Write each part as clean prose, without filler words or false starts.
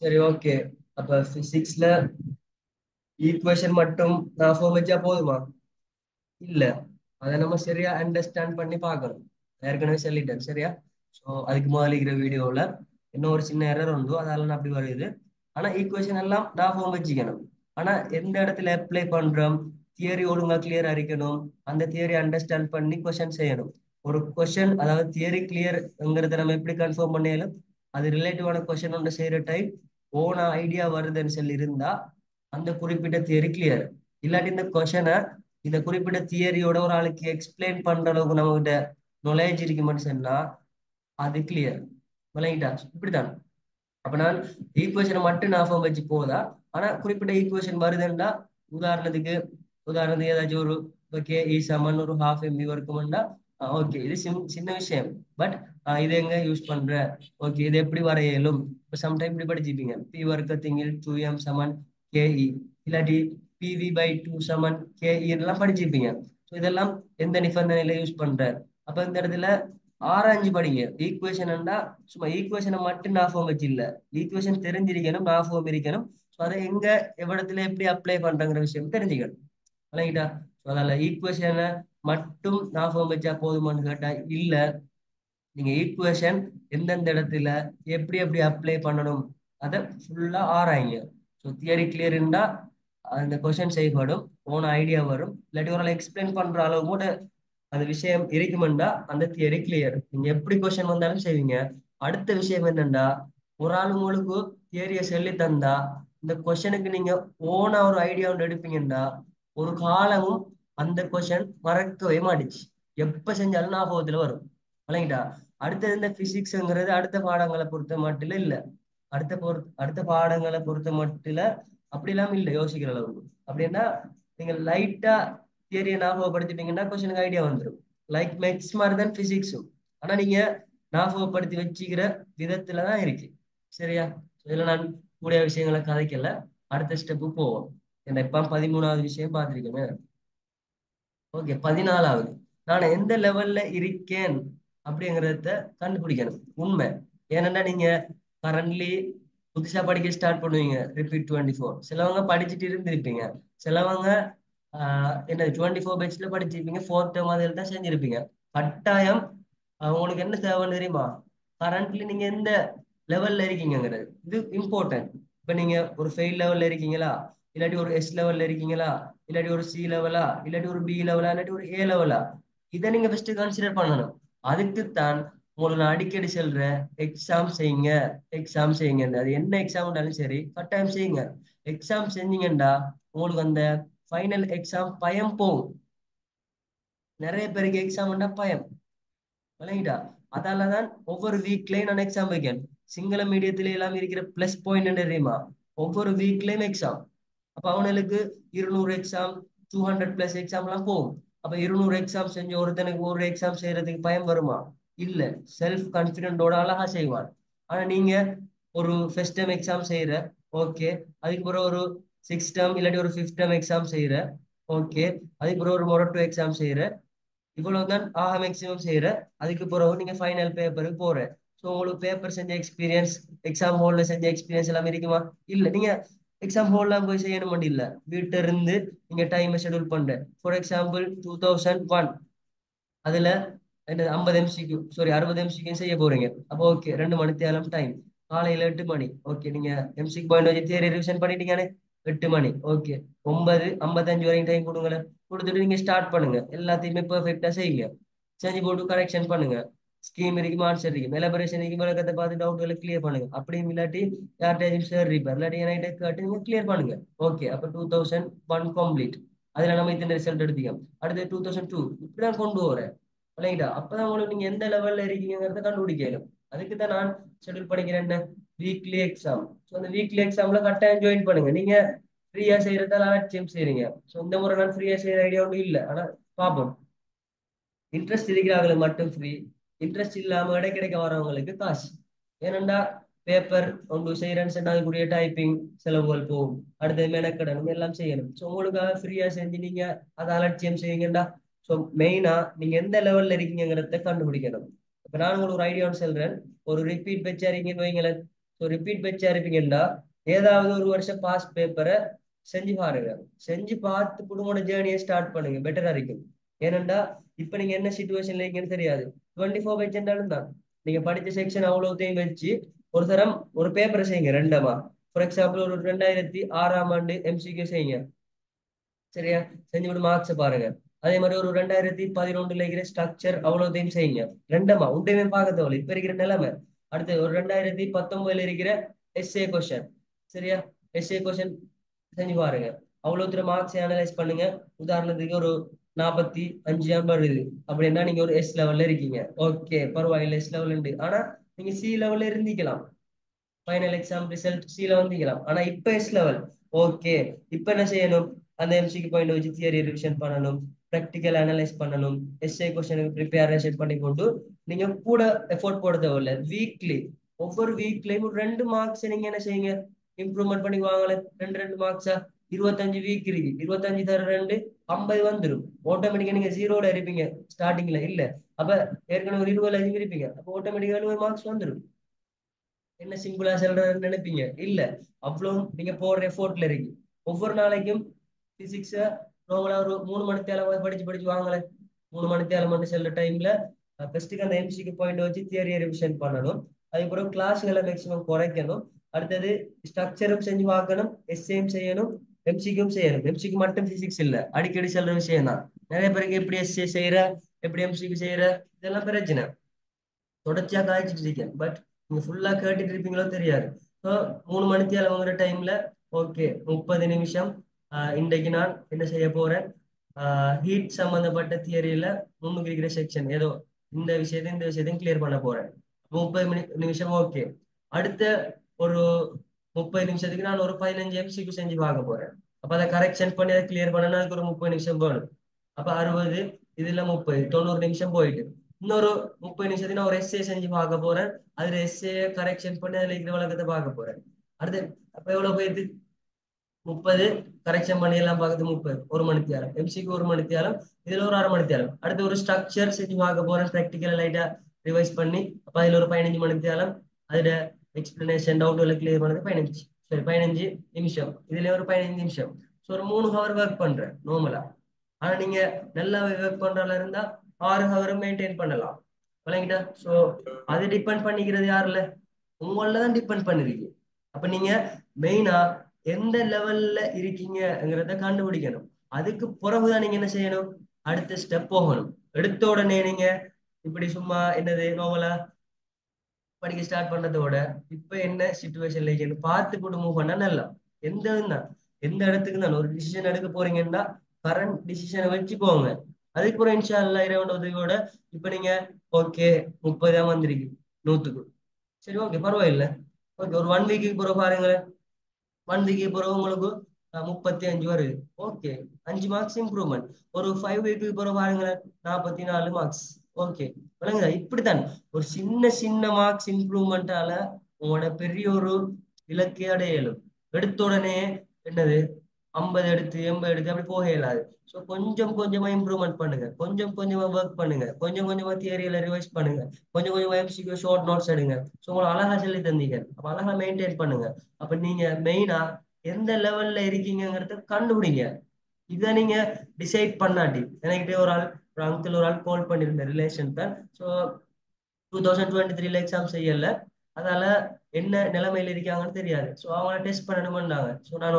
சரி, ஓகே. அப்ப பிசிக்ஸ்ல ஈக்குவேஷன் மட்டும் நான் ஃபார்ம் வச்சா போதுமா? இல்ல, அதை நம்ம சரியா அண்டர்ஸ்டாண்ட் பண்ணி பார்க்கணும். ஏற்கனவே சொல்லிட்டேன் சரியா. ஸோ அதுக்கு முதல்ல இருக்கிற வீடியோவில் இன்னும் ஒரு சின்ன எரர் உண்டு, அதால நான் அப்படி வருது. ஆனா ஈக்குவேஷன் எல்லாம் நான் ஃபார்ம் வச்சுக்கணும். ஆனா எந்த இடத்துல அப்ளை பண்றோம், தியரி ஒழுங்கா கிளியரா இருக்கணும். அந்த தியரி அண்டர்ஸ்டாண்ட் பண்ணி கொஸ்டின் செய்யணும். ஒரு கொஸ்டின், அதாவது தியரி கிளியர்ங்கிறத நம்ம எப்படி கன்ஃபார்ம் பண்ணாலும் அது ரிலேட்டிவான கொஸ்டின் ஒன்று செய்யற டைம் ஓனா ஐடியா வருதுன்னு சொல்லி இருந்தா அந்த குறிப்பிட்ட தியரி கிளியர். இல்லாட்டி இந்த கொஸ்டினை இந்த குறிப்பிட்ட தியரியோட ஒரு ஆளுக்கு எக்ஸ்பிளைன் பண்ற அளவுக்கு நம்மகிட்ட நாலேஜ் இருக்குமென்னு சொன்னா அது கிளியர். விளங்கிட்டா? இப்படித்தான். அப்ப நான் ஈக்குவேஷனை மட்டும் ஞாபகம் வச்சு போதா. ஆனா குறிப்பிட்ட ஈக்குவேஷன் வருதுன்னா, உதாரணத்துக்கு உதாரணத்துக்கு ஏதாச்சும் ஒரு ஓகே இ சமன் ஒரு ஹாஃப் எம்பி இருக்கும்னா ஓகே இது சின்ன விஷயம். பட் இது எங்க யூஸ் பண்ற, ஓகே இது எப்படி வரைய இயலும். இப்போ சம்டைம் இப்படி படிச்சுப்பீங்க, பி வர்க்கத்திங்கில் 2m சமன் கேஇ, இல்லாட்டி PV/2 சமன் கேஇ எல்லாம் படிச்சிருப்பீங்க. ஸோ இதெல்லாம் எந்த நிபந்தனையில யூஸ் பண்ற. அப்ப இந்த இடத்துல ஆராய்ஞ்சு படிங்க. ஈக்குவேஷன்டா சும்மா ஈக்குவேஷனை மட்டும் ஞாபகம் வச்சு இல்ல, ஈக்குவேஷன் தெரிஞ்சிருக்கணும், ஞாபகம் இருக்கணும். ஸோ அதை எங்க எவ்விடத்துல எப்படி அப்ளை பண்றங்கிற விஷயம் தெரிஞ்சுக்கணும். விளங்கிட்டா? ஸோ அதில் ஈக்குவேஷனை மட்டும் ஞாபகம் வச்சா போதுமான்னு கேட்டா இல்ல. நீங்க ஈக்குவேஷன் எந்தெந்த இடத்துல எப்படி எப்படி அப்ளை பண்ணணும் அதை ஃபுல்லா ஆராயுங்க. ஸோ தியரி கிளியர் இருந்தா அந்த கொஸ்டின் செய்யப்படும், போன ஐடியா வரும். இல்லாட்டி ஒரு எக்ஸ்பிளைன் பண்ற அளவு கூட அந்த விஷயம் இருக்குமெண்டா அந்த தியரி கிளியர். நீங்க எப்படி கொஸ்டின் வந்தாலும் செய்வீங்க. அடுத்த விஷயம் என்னன்னா, ஒரு ஆள் உங்களுக்கு தியரிய சொல்லி தந்தா இந்த கொஸ்டினுக்கு நீங்க ஓனா ஒரு ஐடியா ஒன்று எடுப்பீங்கன்னா ஒரு காலமும் அந்த கொஸ்டின் மறக்கவே மாட்டுச்சு. எப்ப செஞ்சாலும் ஞாபகத்துல வரும். விளங்கிட்டா? அடுத்தது இந்த பிசிக்ஸ்ங்கிறது அடுத்த பாடங்களை பொறுத்த மட்டும் இல்ல, அடுத்த பாடங்களை பொறுத்த மட்டும் அப்படி இல்லாம இல்ல யோசிக்கிற அளவுக்கு. அப்படின்னா நீங்க லைட்டா தியரியை ஞாபகப்படுத்திட்டீங்கன்னா கொஸ்டினுக்கு ஐடியா வந்துடும். லைக் மேக்ஸ் மாதிரி தான் பிசிக்ஸும். ஆனா நீங்க ஞாபகப்படுத்தி வச்சுக்கிற விதத்துல தான் இருக்கு. சரியா? இதுல நான் கூடிய விஷயங்களை கதைக்கல. அடுத்த ஸ்டெப்பு போவோம். என்ன இப்ப 13வது விஷயம் பார்த்திருக்கேன். ஓகே, 14வது. நான் எந்த லெவல்ல இருக்கேன் அப்படிங்கிறத கண்டுபிடிக்கணும். உண்மை. ஏன்னா நீங்க கரண்ட்லி புதுசா படிக்க ஸ்டார்ட் பண்ணுவீங்க. ரிப்பீட் 24 சிலவங்க படிச்சுட்டு இருந்திருப்பீங்க. சிலவங்க என்ன 24 பேட்ச்ல படிச்சிருப்பீங்க, ஃபோர்த் டேர்ம் அதில் தான் செஞ்சிருப்பீங்க. கட்டாயம் உங்களுக்கு என்ன தேவைன்னு தெரியுமா? கரண்ட்லி நீங்க எந்த லெவல்ல இருக்கீங்கிறது இது இம்பார்ட்டன்ட். இப்ப நீங்க ஒரு ஃபெயில் லெவல்ல இருக்கீங்களா, இல்லாட்டி ஒரு எஸ் லெவல்ல இருக்கீங்களா, இல்லாட்டி ஒரு சி லெவலா, இல்லாட்டி ஒரு பி லெவலா, இல்லாட்டி ஒரு ஏ லெவலா, இதை நீங்க ஃபர்ஸ்ட் கன்சிடர் பண்ணணும். அதுக்குத்தான் உங்களுக்கு நான் அடிக்கடி சொல்றேன், எக்ஸாம் செய்யுங்க. எக்ஸாம் செய்யுங்க. அது என்ன எக்ஸாம்னாலும் சரி கட்டாயம் செய்யுங்க. எக்ஸாம் செஞ்சீங்கன்னா உங்களுக்கு அந்த ஃபைனல் எக்ஸாம் பயம் போகும். நிறைய பேருக்கு எக்ஸாம்னா பயம். விளங்கிட்டா? அதாலதான் ஒவ்வொரு வீக்லயும் நான் எக்ஸாம் வைக்கேன். சிங்கள மீடியத்துல எல்லாம் இருக்கிற பிளஸ் பாயிண்ட் என்ன தெரியுமா? ஒவ்வொரு வீக்லயும் எக்ஸாம். அப்ப அவனுக்கு 200 எக்ஸாம், 200+ எக்ஸாம் எல்லாம் போகும். அப்ப 200 எக்ஸாம் செஞ்சு ஒருத்தனுக்கு ஒரு எக்ஸாம் செய்யறதுக்கு பயம் வருமா? இல்ல. செல்ஃப் கான்பிடென்டோட அழகா செய்வான். ஆனா நீங்க ஒரு ஃபர்ஸ்ட் டைம் எக்ஸாம் செய்யற, ஓகே, அதுக்கு பிறகு ஒரு 6th டேர்ம் இல்லாட்டி ஒரு 5th டேர்ம் எக்ஸாம் செய்யற, ஓகே, அதுக்கு பிறகு ஒரு மொரட்டோ எக்ஸாம் செய்யற, இவ்வளவுதான் ஆக மேக்சிமம் செய்யற. அதுக்கு பிறகு நீங்க ஃபைனல் பேப்பருக்கு போற. ஸோ உங்களுக்கு பேப்பர் செஞ்ச எக்ஸ்பீரியன்ஸ், எக்ஸாம் ஹால்ல செஞ்ச எக்ஸ்பீரியன்ஸ் எல்லாம் இருக்குமா? இல்ல. நீங்க எக்ஸாம் ஹால்லாம் போய் செய்யணும் இல்ல, வீட்டில இருந்து நீங்க டைம் ஷெட்யூல் பண்ற. ஃபார் எக்ஸாம்பிள் 2001 அதுல என்ன 50 MCQ, சாரி 60 MCQ செய்ய போறீங்க. அப்போ ஓகே 2 மணி தேலம் டைம், காலையில 8 மணி. ஓகே நீங்க எம்சிக்கு பாயிண்ட் வச்சு தியரி ரிவிஷன் பண்ணிட்டீங்கன்னு 8 மணி. ஓகே 9:55 வரைக்கும் டைம் கொடுங்களேன். கொடுத்துட்டு நீங்க ஸ்டார்ட் பண்ணுங்க. எல்லாத்தையுமே பெர்ஃபெக்டா செய்யுங்க. செஞ்சு போட்டு கரெக்ஷன் பண்ணுங்க. ஸ்கீம் இருக்கு, ஆன்சர் இருக்கு, எலபரேஷன் இருக்கு, விளக்கத்தை பார்த்து டவுட்களை கிளியர் பண்ணுங்க. அப்படியும் இல்லாட்டி யார்கிட்டயும் சார் ரிப்பேர் இல்லாட்டி என்கிட்ட கேட்டு நீங்க கிளியர் பண்ணுங்க. ஓகே அப்ப 2001 கம்ப்ளீட். அதுல நம்ம இத்தனை ரிசல்ட் எடுத்துக்கோம். அடுத்து 2002 இப்படிதான் கொண்டு வரேன். விளங்கிட்டா? அப்பதான் உங்களுக்கு நீங்க எந்த லெவல்ல இருக்கீங்கிறத கண்டுபிடிக்கணும். அதுக்கு தான் நான் ஷெட்யூல் பண்ணிக்கிறேன் வீக்லி எக்ஸாம். ஸோ அந்த வீக்லி எக்ஸாம்ல கட்டாயம் ஜாயின் பண்ணுங்க. நீங்க ஃப்ரீயா செய்யறதால அலட்சியம் செய்றீங்க. ஸோ இந்த முறை நான் ஃப்ரீயா செய்யற ஐடியா ஒன்றும் இல்லை. ஆனா பார்ப்போம். இன்ட்ரெஸ்ட் இருக்கிறவங்களுக்கு மட்டும் ஃப்ரீ, இன்ட்ரெஸ்ட் இல்லாம இடைக்கிடைக்க வரவங்களுக்கு காசு. ஏனண்டா பேப்பர் ஒன்று செய்யறேன்னு சொன்னா அதுக்குரிய டைப்பிங் செலவுகள் போகும். அடுத்தது மெனக்கடணும் எல்லாம் செய்யணும். ஸோ உங்களுக்காக ஃப்ரீயா செஞ்சு நீங்க அதை அலட்சியம் செய்யுங்கடா. ஸோ மெயினா நீங்க எந்த லெவல்ல இருக்கீங்கிறத கண்டுபிடிக்கணும். இப்ப நான் உங்களுக்கு ஒரு ஐடியான்னு சொல்றேன். ஒரு ரிப்பீட் வச்சாருங்கன்னு வைங்களேன். ஸோ ரிப்பீட் பேட்சா இருப்பீங்கன்னா ஏதாவது ஒரு வருஷம் பாஸ் பேப்பரை செஞ்சு பாருங்க. செஞ்சு பார்த்து குடும்பம் ஜேர்னியை ஸ்டார்ட் பண்ணுங்க, பெட்டரா இருக்கும். ஏனெண்டா இப்ப நீங்க என்ன சுச்சுவேஷன்ல இருக்கீங்கன்னு தெரியாது. 24 பேஜ் என்றாலும் தான் நீங்க படிச்ச செக்ஷன் அவ்வளோத்தையும் வச்சு ஒரு தரம் ஒரு பேப்பரை செய்யுங்க ரெண்டமா. ஃபார் எக்ஸாம்பிள் ஒரு 2006ஆம் ஆண்டு எம்சிக்யூ செய்யுங்க. சரியா? செஞ்சு விட்டு மார்க்ஸ் பாருங்க. அதே மாதிரி ஒரு 2011 இருக்கிற ஸ்ட்ரக்சர் அவ்வளோத்தையும் செய்யுங்க. ரெண்டமா உண்டையுமே பார்க்க தேவையில்ல இப்ப இருக்கிற நிலைமை. அடுத்து ஒரு 2019 இருக்கிற எஸ்ஏ கொஸ்டின். சரியா? எஸ்ஏ கொஸ்டின் செஞ்சு பாருங்க. அவ்வளோ மார்க்ஸ் அனலைஸ் பண்ணுங்க. உதாரணத்துக்கு ஒரு 45 வருது அப்படின்னா நீங்க ஒரு எஸ் லெவல்ல இருக்கீங்க. ஓகே, பரவாயில்ல, எஸ் லெவல் உண்டு. ஆனா நீங்க சி லெவல்ல இருந்திக்கலாம். ஃபைனல் எக்ஸாம் ரிசல்ட் சில வந்தீங்களாம். ஆனா இப்ப எஸ் லெவல். ஓகே, இப்ப என்ன செய்யணும்? அந்த எம்சிக்கு பாயிண்ட் வச்சு தியரி ரிவிஷன் பண்ணணும், ப்ராக்டிக்கல் அனலைஸ் பண்ணணும், எஸ்ஏ கொஸ்டினுக்கு ப்ரிப்பேரேஷன் பண்ணி கொண்டு நீங்க கூட எஃபோர்ட் போட தேவையில்ல. வீக்லி ஒவ்வொரு வீக்லயும் ஒரு 2 மார்க்ஸ் நீங்க என்ன செய்யுங்க, இம்ப்ரூவ்மெண்ட் பண்ணி வாங்கல. ரெண்டு ரெண்டு மார்க்ஸா 25 வீக் இருக்கு. 25 தர 2 50 வந்துடும். ஆட்டோமேட்டிக்கா நீங்க ஜீரோல இருப்பீங்க ஸ்டார்டிங்ல இல்ல. அப்ப ஏற்கனவே ஒரு 20 இருப்பீங்க. அப்ப ஆட்டோமேட்டிக்கா 70 மார்க்ஸ் வந்துடும். என்ன சிம்பிளா சொல்றேன்னு நினைப்பீங்க, இல்ல. அவ்வளவு நீங்க போடுற எஃபோர்ட்ல இருக்கு. ஒவ்வொரு நாளைக்கும் பிசிக்ஸ நார்மலா ஒரு 3 மணி நேரம் படிச்சு படிச்சு வாங்கல. 3 மணி நேரம் மட்டும் செல்ல டைம்ல ஃபர்ஸ்ட்டுக்கு அந்த எம்சிக்கு பாயிண்ட் வச்சு தியரி ரிவிஷன் பண்ணணும். அதுக்கப்புறம் கிளாஸ்களை மேக்ஸிமம் குறைக்கணும். அடுத்தது ஸ்ட்ரக்சரும் செஞ்சு பார்க்கணும், எஸ்ஏயும் செய்யணும், எம்சிக்கும் செய்யணும். எம்சிக்கு மட்டும் பிசிக்ஸ் இல்ல, அடிக்கடி சொல்ற விஷயம் தான். நிறைய பேருக்கு எப்படி எஸ்ஏ செய்யற, எப்படி எம்சிக்கு செய்யற, இதெல்லாம் பிரச்சனை. தொடர்ச்சியா காய்ச்சிட்டு இருக்கேன். பட் நீங்க ஃபுல்லா கேட்டுட்டு இருப்பீங்களோ தெரியாது. ஸோ 3 மணிக்கு வாங்குற டைம்ல ஓகே 30 நிமிஷம் இன்றைக்கு நான் என்ன செய்ய போறேன், ஹீட் சம்பந்தப்பட்ட தியரியில முன்னுக்கு இருக்கிற செக்ஷன் ஏதோ இந்த விஷயத்தையும் கிளியர் பண்ண போறேன். 30 நிமிஷம் ஓகே. அடுத்த ஒரு 30 நிமிஷத்துக்கு நான் ஒரு 15 எம்சிக்கு செஞ்சு பார்க்க போறேன். அப்ப அதை கரெக்ஷன் பண்ணி அதை கிளியர் பண்ணனா அதுக்கு ஒரு 30 நிமிஷம் வேணும். அப்ப 60, இதுல 30, 90 நிமிஷம் போயிட்டு இன்னொரு 30 நிமிஷத்துக்கு நான் ஒரு எஸ்ஏ செஞ்சு பார்க்க போறேன். அதுல எஸ்ஏ கரெக்ஷன் பண்ணி அதுல இருக்கிற வழக்கத்தை பார்க்க போறேன். அடுத்து அப்ப எவ்வளவு போயிடுது? 30 கரெக்ஷன் பண்ணி எல்லாம் பார்க்கறது 30, 1 மணி நேரம். எம்சிக்கு 1 மணி நேரம், இதுல ஒரு அரை மணி நேரம். அடுத்து ஒரு ஸ்ட்ரக்சர் செஞ்சு பார்க்க போறேன், ப்ராக்டிக்கல் லைட்டா ரிவைஸ் பண்ணி. அப்ப அதுல ஒரு 15 மணி நேரம். அதுல எக்ஸ்பிளனேஷன் டவுட் எல்லாம் கிளியர் பண்ணது 15, சரி 15 நிமிஷம். இதுல ஒரு 15 நிமிஷம். ஸோ ஒரு 3 ஹவர் ஒர்க் பண்றேன் நார்மலா. ஆனா நீங்க நல்லா ஒர்க் பண்றதா இருந்தா 6 ஹவரும் மெயின்டைன் பண்ணலாம். விளங்கிட்டா? சோ அது டிபெண்ட் பண்ணிக்கிறது யாருல? உங்கள தான் டிபெண்ட் பண்ணிருக்கு. அப்ப நீங்க மெயினா எந்த லெவல்ல இருக்கீங்கங்கிறத கண்டுபிடிக்கணும். அதுக்கு பிறகுதான் நீங்க என்ன செய்யணும், அடுத்த ஸ்டெப் போகணும். எடுத்த உடனே நீங்க இப்படி சும்மா என்னது நோவலா படிக்க ஸ்டார்ட் பண்ணதோட இப்ப என்ன சுச்சுவேஷன்ல இருக்கேன்னு பார்த்து கூட மூவ் பண்ணா நல்லா. எந்த தான் எந்த இடத்துக்கு தான் ஒரு டிசிஷன் எடுக்க போறீங்கன்னா கரண்ட் டிசிஷனை வச்சுக்கோங்க. அதுக்கப்புறம் இன்ஷா அல்லா இறைவன் உதவியோட இப்ப நீங்க ஓகே 30 வந்திருக்கு 100க்கு. சரி ஓகே பரவாயில்ல. ஓகே ஒரு 1 வீக்கு பிறகு பாருங்களேன். 1 வீக்கு பிறகு உங்களுக்கு 35 வருது. Okay 5 marks improvement. ஒரு 5 வீக்கு பிறகு பாருங்களேன் 44 மார்க்ஸ். ஓகே விளங்குதா? இப்படித்தான் ஒரு சின்ன சின்ன மார்க்ஸ் இம்ப்ரூவ்மெண்டால உங்களோட பெரிய ஒரு இலக்கை அடைய இயலும். எடுத்த உடனே என்னது 50 எடுத்து 80 எடுத்து அப்படி போக இயலாது. ஸோ கொஞ்சம் கொஞ்சமா இம்ப்ரூவ்மெண்ட் பண்ணுங்க, கொஞ்சம் கொஞ்சமா ஒர்க் பண்ணுங்க, கொஞ்சம் கொஞ்சமா தியரியில ரிவைஸ் பண்ணுங்க, கொஞ்சம் கொஞ்சமா எம்சிக்யூ ஷார்ட் நோட்ஸ் எடுங்க. ஸோ உங்களை அழகா சொல்லி தந்தீங்க. அப்ப அழகா மெயின்டைன் பண்ணுங்க. அப்ப நீங்க மெயினா எந்த லெவல்ல இருக்கீங்கிறத கண்டுபிடிங்க. இதை நீங்க டிசைட் பண்ணாட்டி எனக்கு ஒரு அங்கிள் ஒரு ஆள் கால் பண்ணிருந்த ரிலேஷன் தான். ஸோ 2023 எக்ஸாம் செய்யல. அதால என்ன நிலைமையில இருக்காங்கன்னு தெரியாது. ஸோ அவங்கள டெஸ்ட் பண்ணணும்னாங்க. ஸோ நான்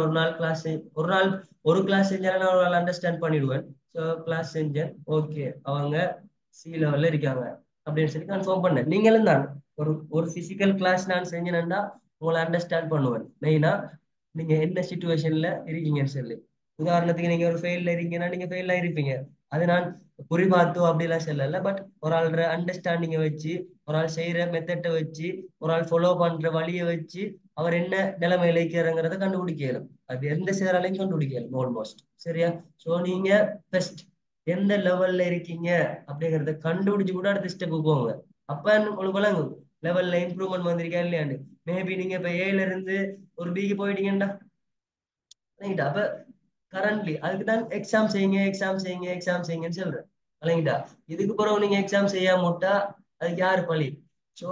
ஒரு கிளாஸ் செஞ்சேன், நான் ஒரு நாள் அண்டர்ஸ்டாண்ட் பண்ணிடுவேன். ஸோ கிளாஸ் செஞ்சேன். ஓகே அவங்க சி லெவல்ல இருக்காங்க அப்படின்னு சொல்லி கன்ஃபார்ம் பண்ணேன். நீங்களும் தான் ஒரு ஒரு பிசிக்கல் கிளாஸ் நான் செஞ்சேன்னா உங்களை அண்டர்ஸ்டாண்ட் பண்ணுவேன். மெயினா நீங்க என்ன சுச்சுவேஷன்ல இருக்கீங்கன்னு சொல்லி. உதாரணத்துக்கு நீங்க ஒரு ஃபெயில்ல இருக்கீங்கன்னா நீங்க ஃபெயிலா இருப்பீங்க. அது நான் குறிபாத்தோ அப்படிலாம் சொல்லல. பட் ஒரு ஆள் அண்டர்ஸ்டாண்டிங்கை வச்சு, ஒரு ஆள் செய்யற மெத்தட்டை வச்சு, ஒரு ஆள் ஃபாலோ பண்ற வழியை வச்சு அவர் என்ன நிலைமையில இருக்கிறங்கிறத கண்டுபிடிக்கலும். அது எந்த சேராலையும் கண்டுபிடிக்கலும் ஆல்மோஸ்ட். சரியா? ஸோ நீங்க ஃபர்ஸ்ட் எந்த லெவல்ல இருக்கீங்க அப்படிங்கறத கண்டுபிடிச்சு கூட அடுத்த ஸ்டெப் போங்க. அப்ப உங்களுக்கு வழங்கும் லெவல்ல இம்ப்ரூவ்மெண்ட் வந்திருக்கா இல்லையாண்டு. மேபி நீங்க இப்ப ஏல இருந்து ஒரு பிக்கு போயிட்டீங்கன்னா அப்ப கரண்ட்லி அதுக்கு தான் எக்ஸாம் செய்யுங்க, எக்ஸாம் செய்யுங்க, எக்ஸாம் செய்யுங்கன்னு சொல்றேன். இல்லைங்களா? இதுக்கு பிறகு நீங்க எக்ஸாம் செய்யாம விட்டா அதுக்கு யாரு பழி? ஸோ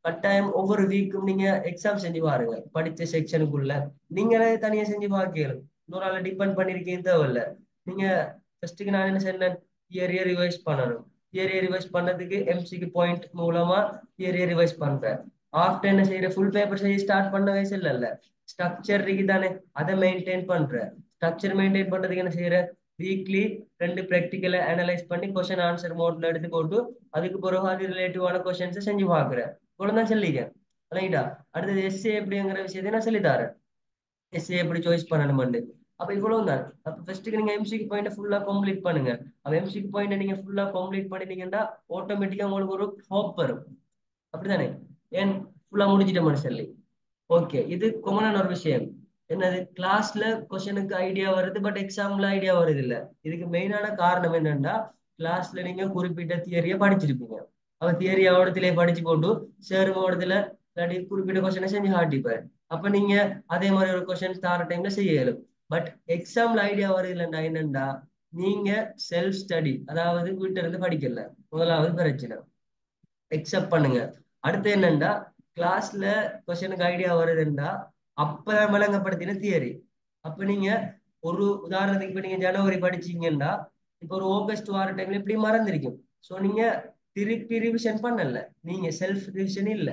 கட்டாயம் ஒவ்வொரு வீக்கும் நீங்க எக்ஸாம் செஞ்சு பாருங்க. படிச்ச செக்ஷனுக்குள்ள நீங்களே தனியா செஞ்சு பார்க்கலாம். இன்னொரு ஆளை டிபெண்ட் பண்ணிருக்கீங்க தேவையில்ல. நீங்க ஃபர்ஸ்ட்டுக்கு நான் என்ன சொன்னேன், தியரியை ரிவைஸ் பண்ணணும். தியரியை ரிவைஸ் பண்ணதுக்கு எம்சிக்கு பாயிண்ட் மூலமா தியரியை ரிவைஸ் பண்றேன். ஆஃப்டர் என்ன செய்யற, ஃபுல் பேப்பர் செய்ய ஸ்டார்ட் பண்ண வயசு இல்லைல்ல, ஸ்ட்ரக்சர் இருக்கு தானே, அதை மெயின்டைன் பண்றேன். ஸ்ட்ரக்சர் மெயின்டைன் பண்றதுக்கு என்ன செய்யற, வீக்லி 2 ப்ராக்டிக்கலை அனலைஸ் பண்ணி கொஸ்டின் ஆன்சர் மோட்ல எடுத்து போட்டு அதுக்கு பிறகு அது ரிலேட்டிவான கொஸ்டின்ஸை செஞ்சு பார்க்குறேன். இவ்வளவுதான் சொல்லிக்க. ரைட்டா? அடுத்தது எஸ்ஏ எப்படிங்கிற விஷயத்தை நான் சொல்லி தரேன். எஸ்ஏ எப்படி சாய்ஸ் பண்ணணும்னு. அப்ப இவ்வளவு தான். அப்ப ஃபர்ஸ்ட்டுக்கு நீங்க எம்சிக்கு பாயிண்ட் ஃபுல்லா கம்ப்ளீட் பண்ணுங்க. அப்ப எம்சிக்கு பாயிண்ட் நீங்க ஃபுல்லா கம்ப்ளீட் பண்ணிட்டீங்கன்னா ஆட்டோமேட்டிக்கா உங்களுக்கு ஒரு ஹோப் வரும். அப்படிதானே? ஏன் ஃபுல்லா முடிச்சிட்ட சொல்லி. ஓகே, இது காமனான ஒரு விஷயம். என்னது, கிளாஸ்ல கொஸ்டினுக்கு ஐடியா வருது, பட் எக்ஸாம்ல ஐடியா வருது இல்ல. இதுக்கு மெயினான காரணம் என்னன்னா, கிளாஸ்ல நீங்க குறிப்பிட்ட தியரியை படிச்சிருப்பீங்க. அவ தியரி ஓடத்திலே படிச்சு போட்டு சேரு ஓடத்துல இல்லாட்டி குறிப்பிட்ட கொஸ்டினை செஞ்சு காட்டிப்பாரு. அப்ப நீங்க அதே மாதிரி ஒரு கொஸ்டின் தார டைம்ல செய்ய இயலும். பட் எக்ஸாம்ல ஐடியா வருது இல்லைண்டா என்னண்டா, நீங்க செல்ஃப் ஸ்டடி, அதாவது வீட்டுல இருந்து படிக்கல, முதலாவது பிரச்சனை. எக்ஸப்ட் பண்ணுங்க. அடுத்து என்னன்னா, கிளாஸ்ல கொஸ்டினுக்கு ஐடியா வருதுன்னா அப்ப விளங்கப்படுத்தின தியரி. அப்ப நீங்க ஒரு உதாரணத்துக்கு இப்ப நீங்க ஜனவரி படிச்சீங்கன்னா இப்ப ஒரு ஆகஸ்ட் வார டைம்ல இப்படி மறந்துருக்கும். ஸோ நீங்க திருப்பி ரிவிஷன் பண்ணல, நீங்க செல்ஃப் ரிவிஷன் இல்ல,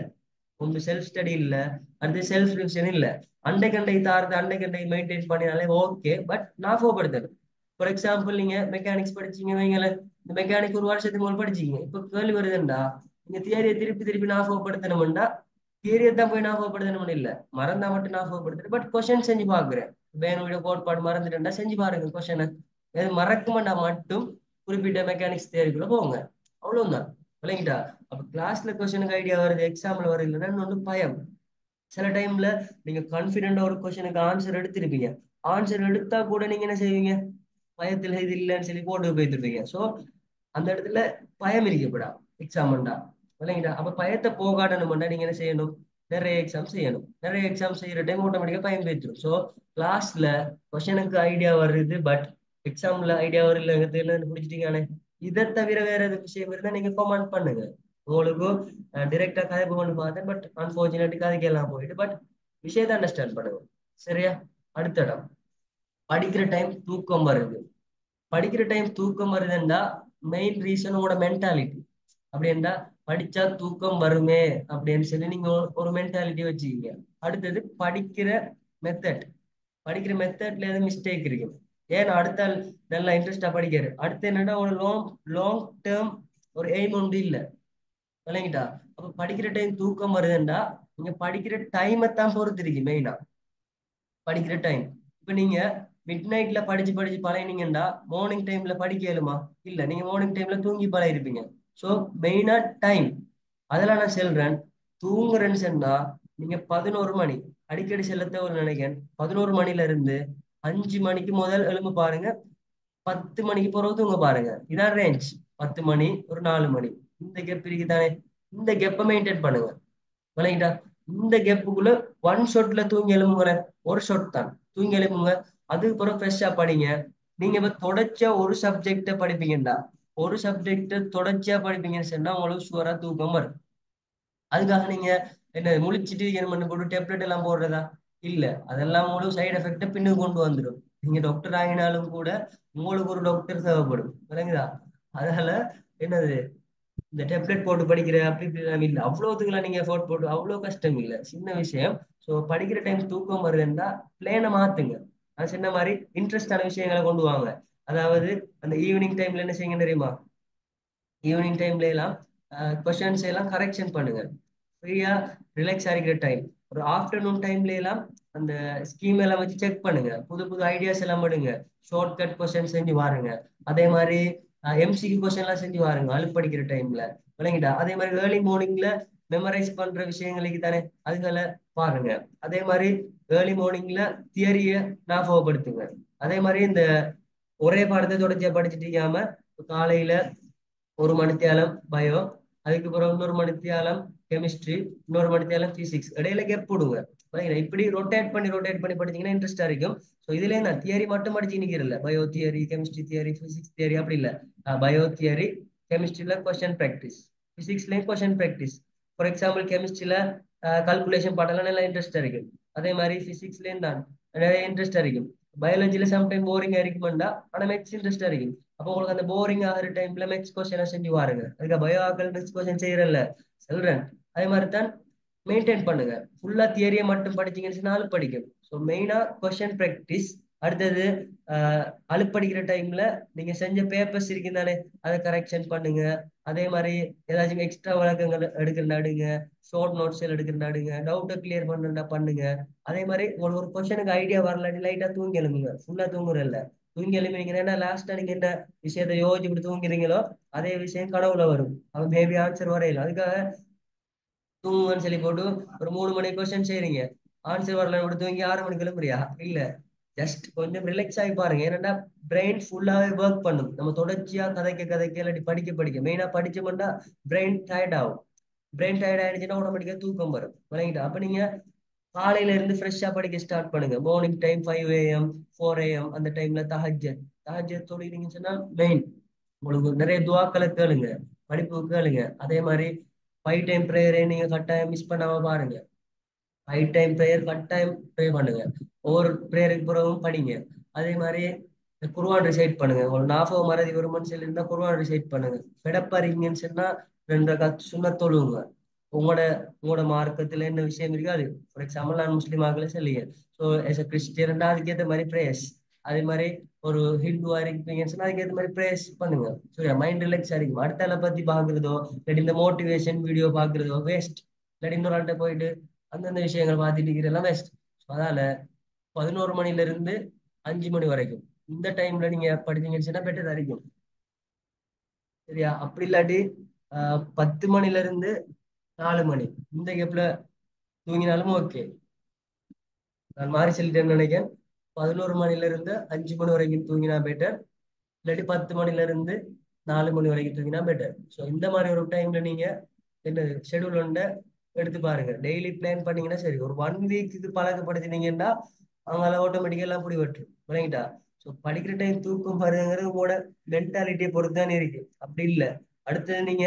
உங்க செல்ஃப் ஸ்டடி இல்ல, அடுத்து செல்ஃப் ரிவிஷன் இல்ல. அண்டை கண்டை தாரது அண்டை கண்டை மெயின்டைன் பண்ணினாலே ஓகே, பட் நான் ஞாபகப்படுத்தணும். ஃபார் எக்ஸாம்பிள் நீங்க மெக்கானிக்ஸ் படிச்சீங்க வைங்களேன், இந்த மெக்கானிக் ஒரு வருஷத்துக்கு மேல படிச்சீங்க, இப்ப கேள்வி வருதுண்டா நீங்க தியரியை திருப்பி திருப்பி ஞாபகப்படுத்தணும்டா, தியரியை தான் போய் ஞாபகப்படுத்தணும்னு இல்ல, மறந்தா மட்டும் ஞாபகப்படுத்தணும். பட் கொஸ்டின் செஞ்சு பாக்குறேன். வேணுடைய கோட்பாடு மறந்துட்டேன்டா செஞ்சு பாருங்க கொஸ்டினை. எது மறக்குமெண்டா மட்டும் குறிப்பிட்ட மெக்கானிக்ஸ் தியரிக்குள்ள போங்க. அவ்வளவுதான். விளங்கிட்டா? அப்ப கிளாஸ்ல கொஸ்டினுக்கு ஐடியா வருது, எக்ஸாம்ல வருது இல்லைன்னா இன்னொன்று பயம். சில டைம்ல நீங்க கான்பிடென்டா ஒரு கொஸ்டினுக்கு ஆன்சர் எடுத்திருப்பீங்க, ஆன்சர் எடுத்தா கூட நீங்க என்ன செய்வீங்க, பயத்துல இது இல்லைன்னு சொல்லி போட்டு போயிருப்பீங்க. சோ அந்த இடத்துல பயம் இருக்கப்படா எக்ஸாம்டா. இல்லைங்கடா? அப்ப பயத்தை போகாடணும்னா நீங்க என்ன செய்யணும், நிறைய எக்ஸாம் செய்யணும். நிறைய எக்ஸாம் செய்யற டைம் ஆட்டோமேட்டிக்கா பயம் போயிடும். ஸோ கிளாஸ்ல கொஸ்டினுக்கு ஐடியா வருது, பட் எக்ஸாம்ல ஐடியா வரல பிடிச்சிட்டீங்களே. இதை தவிர வேற எது விஷயம் இருந்தா நீங்க கமெண்ட் பண்ணுங்க. உங்களுக்கு டிரெக்டா கதை போகணும்னு பார்த்தேன், பட் அன்பார்ச்சுனேட்லி கதைக்கு எல்லாம் போயிட்டு. பட் விஷயத்தை அண்டர்ஸ்டாண்ட் பண்ணுங்க. சரியா? அடுத்த இடம், படிக்கிற டைம் தூக்கம் வருது. படிக்கிற டைம் தூக்கம் வருதுன்னா மெயின் ரீசன் உங்களோட மென்டாலிட்டி. அப்படின்னா படிச்சா தூக்கம் வருமே அப்படின்னு சொல்லி நீங்க ஒரு மென்டாலிட்டி வச்சுக்கீங்க. அடுத்தது படிக்கிற மெத்தட். படிக்கிற மெத்தட்ல எதுவும் மிஸ்டேக் இருக்கு. ஏன்னா அடுத்த ஆள் நல்லா இன்ட்ரெஸ்டா படிக்காரு, அடுத்து என்னன்னா ஒரு லாங் லாங் டேர்ம் ஒரு எய்ம் ஒன்று இல்லை. விளங்கிட்டா? அப்ப படிக்கிற டைம் தூக்கம் வருதுன்னா நீங்க படிக்கிற டைமை தான் பொறுத்து இருக்கு மெயினா. படிக்கிற டைம் இப்ப நீங்க மிட் நைட்ல படிச்சு படிச்சு பழகினீங்கன்னா மார்னிங் டைம்ல படிக்க இயலுமா? இல்ல, நீங்க மார்னிங் டைம்ல தூங்கி பழகிருப்பீங்க. ஸோ மெயினா டைம். அதெல்லாம் நான் சொல்றேன். தூங்குறேன்னு சொன்னா நீங்க 11 மணி, அடிக்கடி செல்லத்த ஒரு நினைக்கிறேன், 11 மணில இருந்து 5 மணிக்கு முதல் எழும்ப பாருங்க, 10 மணிக்கு பிறகு தூங்க பாருங்க. இதான் ரேஞ்ச். 10 மணி ஒரு 4 மணி, இந்த கெப் இருக்கு தானே, இந்த கெப்பை மெயின்டைன் பண்ணுங்க. விளங்கிட்டா? இந்த கேப்புக்குள்ள ஒன் ஷாட்ல தூங்கி எழும்புங்க, ஒரு ஷாட் தான் தூங்கி எழும்புங்க. அதுக்கு பிறகு ஃப்ரெஷ்ஷா படிங்க. நீங்க இப்ப தொடர்ச்சியா ஒரு சப்ஜெக்ட படிப்பீங்கடா, ஒரு சப்ஜெக்ட தொடர்ச்சியா படிப்பீங்கன்னு சொன்னா உங்களுக்கு ஷுவரா தூக்கம் வரும். அதுக்காக நீங்க என்ன முழிச்சிட்டு என்ன பண்ண போட்டு டேப்லெட் எல்லாம் போடுறதா? இல்ல, அதெல்லாம் உங்களுக்கு சைடு எஃபெக்ட பின்னுக்கு கொண்டு வந்துடும். நீங்க டாக்டர் ஆகினாலும் கூட உங்களுக்கு ஒரு டாக்டர் தேவைப்படும். விளங்குதா? அதனால என்னது, இந்த டெப்லெட் போட்டு படிக்கிற அப்படி இப்படிலாம் இல்லை, அவ்வளோத்துக்குலாம் நீங்க எஃபோர்ட் போட்டு அவ்வளோ கஷ்டம் இல்லை, சின்ன விஷயம். ஸோ படிக்கிற டைம் தூக்கம் வருதுன்னா பிளேனை மாத்துங்க. நான் சொன்ன மாதிரி இன்ட்ரெஸ்டான விஷயங்களை கொண்டு வாங்க. அதாவது அந்த ஈவினிங் டைம்ல என்ன செய்யுங்க தெரியுமா, ஈவினிங் டைம்ல எல்லாம் கொஸ்டின்ஸ் எல்லாம் கரெக்ஷன் பண்ணுங்க. ஃப்ரீயா ரிலாக்ஸ் ஆகிக்கிற டைம். ஒரு ஆஃப்டர்நூன் டைம்ல எல்லாம் அந்த ஸ்கீம் எல்லாம் வச்சு செக் பண்ணுங்க, புது புது ஐடியாஸ் எல்லாம் பண்ணுங்க. ஷார்ட் கட் கொஸ்டின் செஞ்சு பாருங்க. அதே மாதிரி எம்சிக்கு கொஸ்டின் எல்லாம் செஞ்சு பாருங்க அழுப்படிக்கிற டைம்ல. விளங்கிட்டா? அதே மாதிரி ஏர்லி மார்னிங்ல மெமரைஸ் பண்ற விஷயங்களுக்கு தானே அதுகளை பாருங்க. அதே மாதிரி ஏர்லி மார்னிங்ல தியரிய ஞாபகப்படுத்துங்க. அதே மாதிரி இந்த ஒரே பாடத்தை தொடர்ச்சியா படிச்சுட்டு இருக்காம காலையில ஒரு மணித்தியாலம் பயோ, அதுக்கப்புறம் இன்னொரு மணித்தியாலம் கெமிஸ்ட்ரி, இன்னொரு மணித்தியாலம் பிசிக்ஸ், இடையில கேப் போடுங்க. இப்படி ரொட்டேட் பண்ணி படிச்சீங்கன்னா இன்ட்ரெஸ்டா இருக்கும். ஸோ இதுல நான் தியரி மட்டும் படிச்சு நிக்கிறல, bio theory, chemistry theory, physics theory அப்படி இல்ல. பயோ தியரி, கெமிஸ்ட்ரியில கொஸ்டின் ப்ராக்டிஸ், பிசிக்ஸ்லயும் கொஸ்டின் ப்ராக்டிஸ். ஃபார் எக்ஸாம்பிள் கெமிஸ்ட்ரியில கால்குலேஷன் பாடலாம் நல்லா இன்ட்ரெஸ்டா இருக்கும். அதே மாதிரி பிசிக்ஸ்லயும் தான் நிறைய இன்ட்ரெஸ்டா இருக்கும். பயாலஜில சம்டைம் போரிங்கா இருக்குமெண்டா, ஆனா மேக்ஸ் இன்ட்ரெஸ்டா இருக்கும். அப்போ உங்களுக்கு அந்த போரிங் ஆகிற டைம்ல மேக்ஸ் கொஸ்டின் செஞ்சு பாருங்க. அதுக்கு பயோ ஆக்கள் மேக்ஸ் கொஸ்டின் செய்யறல்ல சொல்றேன். அதே மாதிரி தான் மெயின்டைன் பண்ணுங்க. ஃபுல்லா தியரியை மட்டும் படிச்சீங்கன்னு நாலு படிக்கும். ஸோ மெயினா கொஸ்டின் ப்ராக்டிஸ். அடுத்தது அழுப்படிக்கிற டைம்ல நீங்க செஞ்ச பேப்பர்ஸ் இருக்கு தானே, அதை கரெக்ஷன் பண்ணுங்க. அதே மாதிரி ஏதாச்சும் எக்ஸ்ட்ரா விளக்கங்கள் எடுக்கிறதா எடுங்க, ஷார்ட் நோட்ஸ் எடுக்கிறதா எடுங்க, டவுட்டை கிளியர் பண்ணுறதா பண்ணுங்க. அதே மாதிரி உங்களுக்கு ஒரு கொஸ்டனுக்கு ஐடியா வரலாட்டி லைட்டா தூங்கி எழுதுங்க. ஃபுல்லா தூங்குறல்ல, தூங்கி எழுப்பினீங்கன்னா லாஸ்டா நீங்க என்ன விஷயத்தை யோசிச்சு இப்படி தூங்குறீங்களோ அதே விஷயம் கடவுள வரும். அது மேபி ஆன்சர் வரையில. அதுக்காக தூங்குன்னு சொல்லி போட்டு ஒரு 3 மணி கொஸ்டின் செய்றீங்க, ஆன்சர் வரல விட்டு தூங்கி 6 மணிக்கு எழுப்புறியா? இல்ல, ஜஸ்ட் கொஞ்சம் ரிலாக்ஸ் ஆகி பாருங்க. ஏன்னா பிரெயின் ஃபுல்லாவே ஒர்க் பண்ணும். நம்ம தொடர்ச்சியா கதைக்க கதைக்க இல்லாட்டி படிக்க படிக்க மெயினா படிச்சோம்னா பிரெயின் டயர்ட் ஆகும். பிரெயின் டயர்ட் ஆயிடுச்சுன்னா ஆட்டோமேட்டிக்கா தூக்கம் வரும். விளங்கிட்டா? அப்ப நீங்க காலையில இருந்து ஃப்ரெஷ்ஷா படிக்க ஸ்டார்ட் பண்ணுங்க. மார்னிங் டைம் 5 AM 4 AM அந்த டைம்ல தஹஜ்ஜத் தஹஜ்ஜத் தொழுகிறீங்கன்னு சொன்னா மெயின் உங்களுக்கு நிறைய துவாக்களை கேளுங்க, படிப்பு கேளுங்க. அதே மாதிரி 5 டைம் ப்ரேயரை நீங்க கட்டாயம் மிஸ் பண்ணாம பாருங்க. 5 டைம் ப்ரேயர் கட்டாயம் ப்ரே பண்ணுங்க. ஒவ்வொரு ப்ரேயருக்கு பிறகும் படிங்க. அதே மாதிரி குர்ஆன் ரிசைட் பண்ணுங்க. உங்களுக்கு ஞாபகம் மறதி வருமானு சொல்லி இருந்தா குர்ஆன் ரிசைட் பண்ணுங்க. பெடப்பாரிங்கன்னு சொன்னா 2 ரகாத் சுன்னத் தொழுவுங்க. உங்களோட உங்களோட மார்க்கத்துல என்ன விஷயம் இருக்காது. ஃபார் எக்ஸாம்பிள் நான் முஸ்லீம் ஆகல சொல்லிங்க. ஸோ எஸ் அ கிறிஸ்டியன் அதுக்கேற்ற மாதிரி பிரேயர்ஸ். அதே மாதிரி ஒரு ஹிந்துவா இருக்கீங்கன்னு சொன்னா அதுக்கேற்ற மாதிரி பிரேயர்ஸ் பண்ணுங்க. சரியா? மைண்ட் ரிலாக்ஸ் ஆகிக்கும். அடுத்த ஆளை பத்தி பாக்குறதோ இல்லாட்டி இந்த மோட்டிவேஷன் வீடியோ பாக்குறதோ வேஸ்ட். இல்லாட்டி இன்னொரு ஆள்கிட்ட போயிட்டு அந்தந்த விஷயங்கள் பார்த்துட்டு இருக்கிறதெல்லாம் வேஸ்ட். அதனால 11 மணில இருந்து 5 மணி வரைக்கும் இந்த டைம்ல நீங்க படிச்சீங்கன்னு சொன்னா பெட்டர் இருக்கும். சரியா? அப்படி இல்லாட்டி 10 மணில இருந்து 4 மணி இந்த கேப்ல தூங்கினாலும் ஓகே. நான் மாறி சொல்லிட்டேன்னு நினைக்கிறேன். 11 மணில இருந்து 5 மணி வரைக்கும் தூங்கினா பெட்டர். இல்லாட்டி 10 மணில இருந்து 4 மணி வரைக்கும் தூங்கினா பெட்டர். ஸோ இந்த மாதிரி ஒரு டைம்ல நீங்க என்ன ஷெடியூல் ஒன்றை எடுத்து பாருங்க. டெய்லி பிளான் பண்ணீங்கன்னா சரி. ஒரு 1 வீக் பழக்கப்படுத்தினீங்கன்னா அவங்களால ஆட்டோமேட்டிக்கா எல்லாம் புடி வெட்டுரும். விளங்கிட்டா? ஸோ படிக்கிற டைம் தூக்கம் பாருங்கிறது உங்களோட மென்டாலிட்டியை பொறுத்து தான் இருக்கு. அப்படி இல்லை, அடுத்தது நீங்க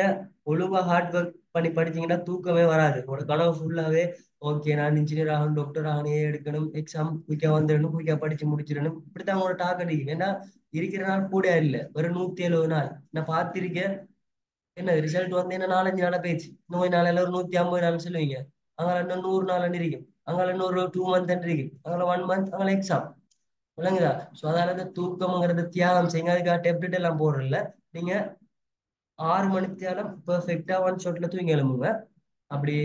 ஒழுங்கா ஹார்ட் ஒர்க் பண்ணி படிச்சீங்கன்னா தூக்கமே வராது. உங்களோட கனவு ஃபுல்லாவே ஓகே நான் இன்ஜினியர் ஆகணும், டாக்டர் ஆகணும், எடுக்கணும், எக்ஸாம் குயிக்கா வந்துடணும், குயிக்கா படிச்சு முடிச்சிடணும், இப்படித்தான் உங்களோட டார்கெட் இருக்கு. ஏன்னா இருக்கிற நாள் கூட இல்லை, வெறும் 170 நாள். நான் பார்த்திருக்கேன். என்ன ரிசல்ட் வந்து என்ன 4-5 நாளா போயிடுச்சு. நோய் நாளையில ஒரு 150 நாள் சொல்லுவீங்க. அங்கே இன்னும் 100 நாள் இருக்கும். அங்கே இன்னொரு 2 மந்த் இருக்கும். அங்கே 1 மந்த் அங்கே எக்ஸாம். விளங்குதா? ஸோ அதனால இந்த தூக்கம்ங்கிறது தியாகம் செய்யுங்க. அதுக்காக டெப்லெட் எல்லாம் போடுறதில்ல. நீங்க 6 மணித்தியாலம் பெர்ஃபெக்டா ஒன் ஷாட்ல தூங்கி எழும்புங்க. அப்படி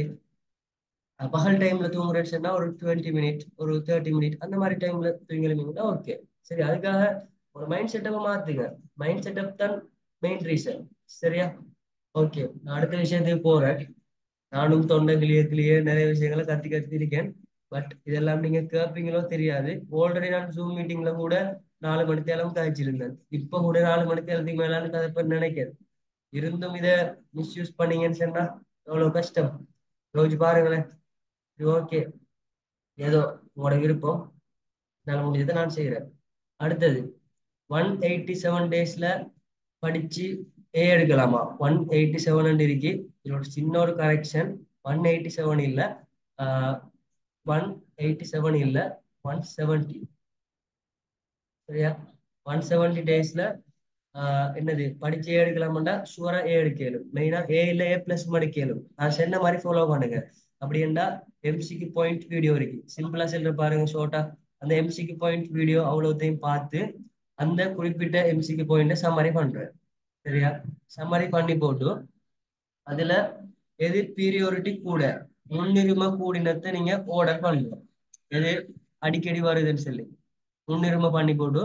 பகல் டைம்ல தூங்குறேன்னா ஒரு 20 மினிட் ஒரு 30 மினிட் அந்த மாதிரி டைம்ல தூங்கி எழும்பிங்கன்னா ஓகே. சரி, அதுக்காக ஒரு மைண்ட் செட்டப்பை மாத்துங்க. மைண்ட் செட்டப் தான் மெயின் ரீசன். சரியா? ஓகே, நான் அடுத்த விஷயத்துக்கு போறேன். நானும் தொண்டை கிளிய கிளிய நிறைய விஷயங்களை கத்தி கத்தி இருக்கேன். பட் இதெல்லாம் நீங்க கேட்பீங்களோ தெரியாது. ஆல்ரெடி நான் ஜூம் மீட்டிங்ல கூட 4 மணித்தேலம் கழிச்சிருந்தேன். இப்ப கூட 4 மணித்தேலத்துக்கு மேலான்னு கதைப்ப நினைக்கிறேன். இருந்தும் இதை மிஸ்யூஸ் பண்ணீங்கன்னு சொன்னா எவ்வளவு கஷ்டம் யோசிச்சு பாருங்களேன். ஓகே, ஏதோ உங்களோட விருப்பம். என்னால முடிஞ்சதை நான் செய்யறேன். அடுத்தது 187 டேஸ்ல படிச்சு ஏ எடுக்கலாமா? 187 இருக்கு. இதோட சின்ன ஒரு கரெக்ஷன். 187 இல்ல, 187 இல்ல, 170. சரியா? 170 டேஸ்ல என்னது படிச்சு ஏ எடுக்கலாம்டா ஷுவரா ஏ எடுக்கலும். மெயினா ஏ இல்ல A+ எடுக்கலும். நான் சொன்ன மாதிரி ஃபாலோ பண்ணுங்க. அப்படி என்றா எம்சிக்கு பாயிண்ட் வீடியோ இருக்கு. சிம்பிளா செல்ற பாருங்க ஷோர்ட்டா. அந்த எம்சிக்கு பாயிண்ட் வீடியோ அவ்வளோத்தையும் பார்த்து அந்த குறிப்பிட்ட எம்சிக்கு பாயிண்ட சம்மரி பண்றேன். சரியா? சம்மரி பண்ணி போட்டு அதுல எது பீரியோரிட்டி கூட முன்னுரிமை கூடினத்தை நீங்க ஆர்டர் பண்ணுங்க. எது அடிக்கடி வருதுன்னு சொல்லி முன்னுரிமை பண்ணி போட்டு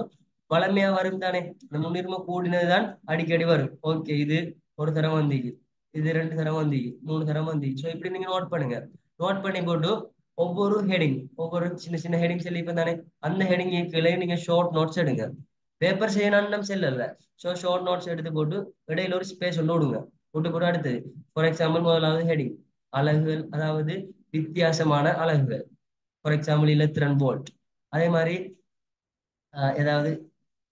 வளமையா வரும் தானே. இந்த முன்னுரிமை கூடினதுதான் அடிக்கடி வரும். ஓகே, இது ஒரு தரம் வந்தீங்க, இது 2 தரம் வந்தீங்க, 3 தரம் வந்தீங்க. ஸோ இப்படி நீங்க நோட் பண்ணுங்க. நோட் பண்ணி போட்டு ஒவ்வொரு ஹெடிங், ஒவ்வொரு சின்ன சின்ன ஹெடிங் சொல்லி இப்போ தானே அந்த ஹெடிங் கீழே நீங்க ஷார்ட் நோட்ஸ் எடுங்க. பேப்பர் செய்யணும்னு செல்லல. ஸோ ஷார்ட் நோட்ஸ் எடுத்து போட்டு இடையில ஒரு ஸ்பேஸ் ஒன்று விடுங்க. விட்டு போட்டு அடுத்தது ஃபார் எக்ஸாம்பிள் முதலாவது ஹெடிங் அலகுகள், அதாவது வித்தியாசமான அலகுகள். ஃபார் எக்ஸாம்பிள் இலத்திரன் வோல்ட். அதே மாதிரி ஏதாவது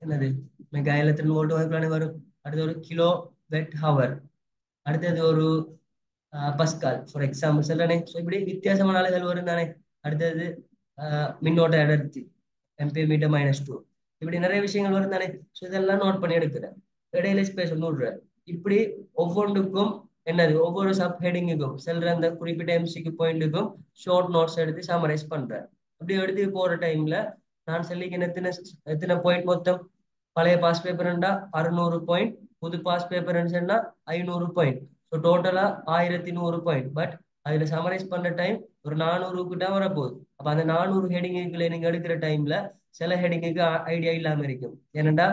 என்னது மெகா இலத்திரன் வோல்ட் வரும். அடுத்து ஒரு கிலோ வெட் ஹவர். அடுத்தது ஒரு பஸ்கால் ஃபார் எக்ஸாம்பிள் சொல்றேனே. ஸோ இப்படி வித்தியாசமான அலைகள் வரும் தானே. அடுத்தது மின்னோட்ட அடர்த்தி எம்பி மீட்டர் -2, இப்படி நிறைய விஷயங்கள் வரும் தானே. ஸோ இதெல்லாம் நோட் பண்ணி எடுக்கிறேன். இடையில ஸ்பேஸ் நூறுறேன். இப்படி ஒவ்வொன்றுக்கும் என்னது ஒவ்வொரு சப் ஹெடிங்குக்கும் செல்ற அந்த குறிப்பிட்ட எம்சிக்கு பாயிண்ட்டுக்கும் ஷார்ட் நோட்ஸ் எடுத்து சமரைஸ் பண்றேன். அப்படி எடுத்து போற டைம்ல நான் சொல்லிக்கிறேன் எத்தனை எத்தனை பாயிண்ட் மொத்தம். பழைய பாஸ் பேப்பர்ண்டா 600 பாயிண்ட், புது பாஸ் பேப்பர் 500 பாயிண்ட். ஸோ டோட்டலா 1100 பாயிண்ட். பட் அதுல சமரைஸ் பண்ற டைம் ஒரு 400 கிட்ட வரப்போகுது. அப்ப அந்த 400 ஹெடிங்குகளை நீங்க எடுக்கிற டைம்ல சில ஹெடிங்குக்கு ஐடியா இல்லாம இருக்கும். ஏனண்டா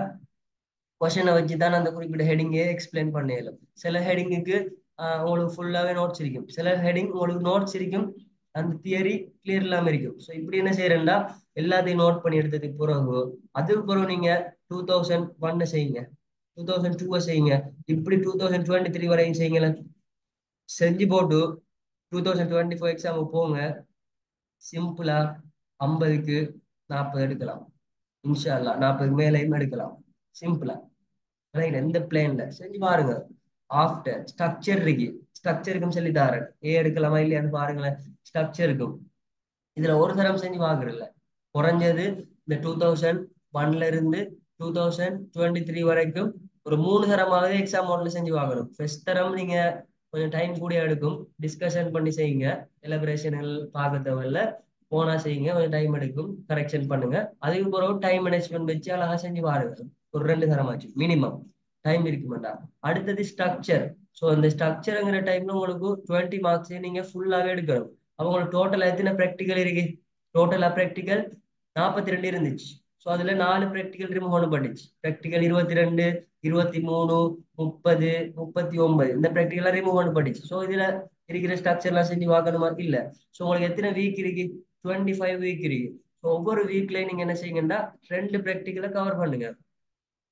கொஷனை வச்சு தான் அந்த குறிப்பிட்ட ஹெடிங்கே எக்ஸ்பிளைன் பண்ண இயலும். சில ஹெடிங்குக்கு உங்களுக்கு ஃபுல்லாவே நோட்ஸ் இருக்கும். சில ஹெடிங் உங்களுக்கு நோட்ஸ் இருக்கும், அந்த தியரி கிளியர் இல்லாம இருக்கும். ஸோ இப்படி என்ன செய்யறேன்டா எல்லாத்தையும் நோட் பண்ணி எடுத்ததுக்கு பிறகு அதுக்கு பிறகு நீங்க 2001 செய்யுங்க, 2002 செய்யுங்க, இப்படி 2023 வரையும் செய்யுங்களேன். செஞ்சு போட்டு 2024 எக்ஸாமுக்கு போங்க. சிம்பிளா 50க்கு 40 எடுக்கலாம். இன்ஷா அல்லா 40க்கு மேலையும் எடுக்கலாம். சிம்பிளா ரைட். எந்த பிளேன்ல செஞ்சு பாருங்க. ஆஃப்டர் ஸ்ட்ரக்சர் இருக்கு, ஸ்ட்ரக்சருக்கும் சொல்லி தாரேன். எடுக்கலாமா இல்லையான்னு பாருங்களேன். ஸ்ட்ரக்சர் இருக்கும். இதுல ஒரு தரம் செஞ்சு பாக்குறதில்ல. குறைஞ்சது இந்த 2001 இருந்து 2023 வரைக்கும் ஒரு 3 தரமாவது எக்ஸாம் மாடல் செஞ்சு பார்க்கணும். ஃபர்ஸ்ட் தரம் நீங்க கொஞ்சம் டைம் கூட எடுக்கும், டிஸ்கஷன் பண்ணி செய்யுங்க. எலபரேஷன்கள் பார்க்க தேவையில்ல, போனா செய்யுங்க, கொஞ்சம் டைம் எடுக்கும், கரெக்ஷன் பண்ணுங்க. அதுக்கு பிறகு டைம் மேனேஜ்மெண்ட் வச்சு அழகா செஞ்சு பாருங்க. ஒரு 2 தரமாச்சு மினிமம் டைம் இருக்க மாட்டா. அடுத்தது ஸ்ட்ரக்சர். ஸோ அந்த ஸ்ட்ரக்சருங்கிற டைம்ல உங்களுக்கு 20 மார்க்ஸ் நீங்க ஃபுல்லாவே எடுக்கணும். அவங்களுக்கு டோட்டலா எத்தனை ப்ராக்டிக்கல் இருக்கு. டோட்டலா ப்ராக்டிக்கல் 42 இருந்துச்சு. ஸோ அதுல 4 ப்ராக்டிக்கல் ரிமூவ் பண்ணப்பட்டுச்சு. ப்ராக்டிக்கல் 22, 23, 30, 39 இந்த ப்ராக்டிக்கலா ரிமூவ் பண்ணப்பட்டுச்சு. ஸோ இதுல இருக்கிற ஸ்ட்ரக்சர்லாம் செஞ்சு பார்க்கணுமா இல்ல. ஸோ உங்களுக்கு எத்தனை வீக் இருக்கு. 25 வீக் இருக்கு. ஸோ ஒவ்வொரு வீக்லயும் நீங்க என்ன செய்யுங்கன்னா 2 ப்ராக்டிக்கலை கவர் பண்ணுங்க.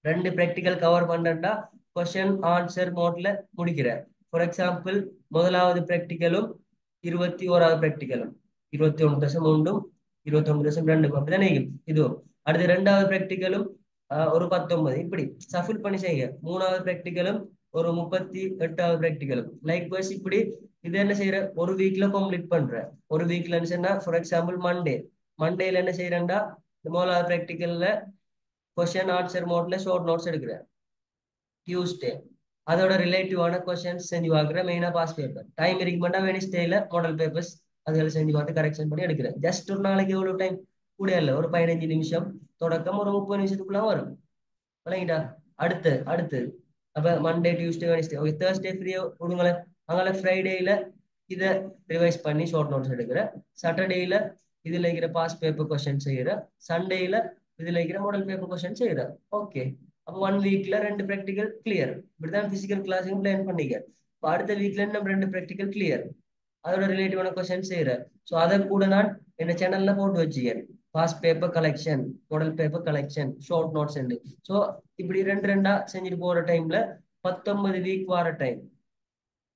2 ப்ராக்டிக்கல் கவர் பண்ணா கொஸ்டின் ஆன்சர் மோட்ல முடிக்கிறேன். ஃபார் எக்ஸாம்பிள் முதலாவது ப்ராக்டிக்கலும் 21வது ப்ராக்டிக்கலும் 21.1, 21.2 அப்படிதானே இதுவும். அடுத்து 2வது ப்ராக்டிக்கலும் ஒரு 19, இப்படி சஃபில் பண்ணி செய்யுங்க. 3வது ப்ராக்டிக்கலும் ஒரு 38வது ப்ராக்டிக்கலும் லைக் வைஸ் இப்படி. இது என்ன செய்யற ஒரு வீக்ல கம்ப்ளீட் பண்ற. ஒரு வீக்ல என்ன ஃபார் எக்ஸாம்பிள் மண்டேல என்ன செய்யறேன்டா இந்த முதலாவது ப்ராக்டிக்கல்ல கொஸ்டின் ஆன்சர் மோட்ல ஷார்ட் நோட்ஸ் எடுக்கிறேன். டியூஸ்டே அதோட ரிலேட்டிவான கொஸ்டின்ஸ் செஞ்சு பார்க்குறேன். மெயினா பாஸ் பேப்பர் டைம் இருக்க மாட்டா வெனிஸ்டேல மாடல் பேப்பர்ஸ் அதுகளை செஞ்சு பார்த்து கரெக்ஷன் பண்ணி எடுக்கிறேன். ஜஸ்ட் ஒரு நாளைக்கு எவ்வளவு டைம் கூட இல்லை, ஒரு 15 நிமிஷம் தொடக்கம், ஒரு 30 நிமிஷத்துக்குள்ள வரும். விளங்கிட்டா. அடுத்து அடுத்து அப்ப Monday Tuesday Wednesday okay. Thursday ஃப்ரீயா விடுங்களேன். அங்கே ஃப்ரைடேல இதை ரிவைஸ் பண்ணி ஷார்ட் நோட்ஸ் எடுக்கிறேன். சாட்டர்டேல இதுல இருக்கிற பாஸ் பேப்பர் கொஸ்டின் செய்யறேன். சண்டேல இதுல இருக்கிற மாடல் பேப்பர் கொஸ்டின் செய்யறேன். ஓகே. அப்போ 1 வீக்ல 2 ப்ராக்டிக்கல் கிளியர். இப்படிதான் பிசிக்கல் கிளாஸையும் பிளான் பண்ணிக்க. இப்போ அடுத்த வீக்ல நம்ம 2 ப்ராக்டிக்கல் கிளியர், அதோட ரிலேட்டிவான கொஸ்டின் செய்யறேன். ஸோ அதை கூட நான் என்ன சேனல்ல போட்டு வச்சுக்கேன். Pass paper collection, model paper collection, short notes. So இப்படி 2 செஞ்சுட்டு போற டைம்ல 19 வீக் வர டைம்.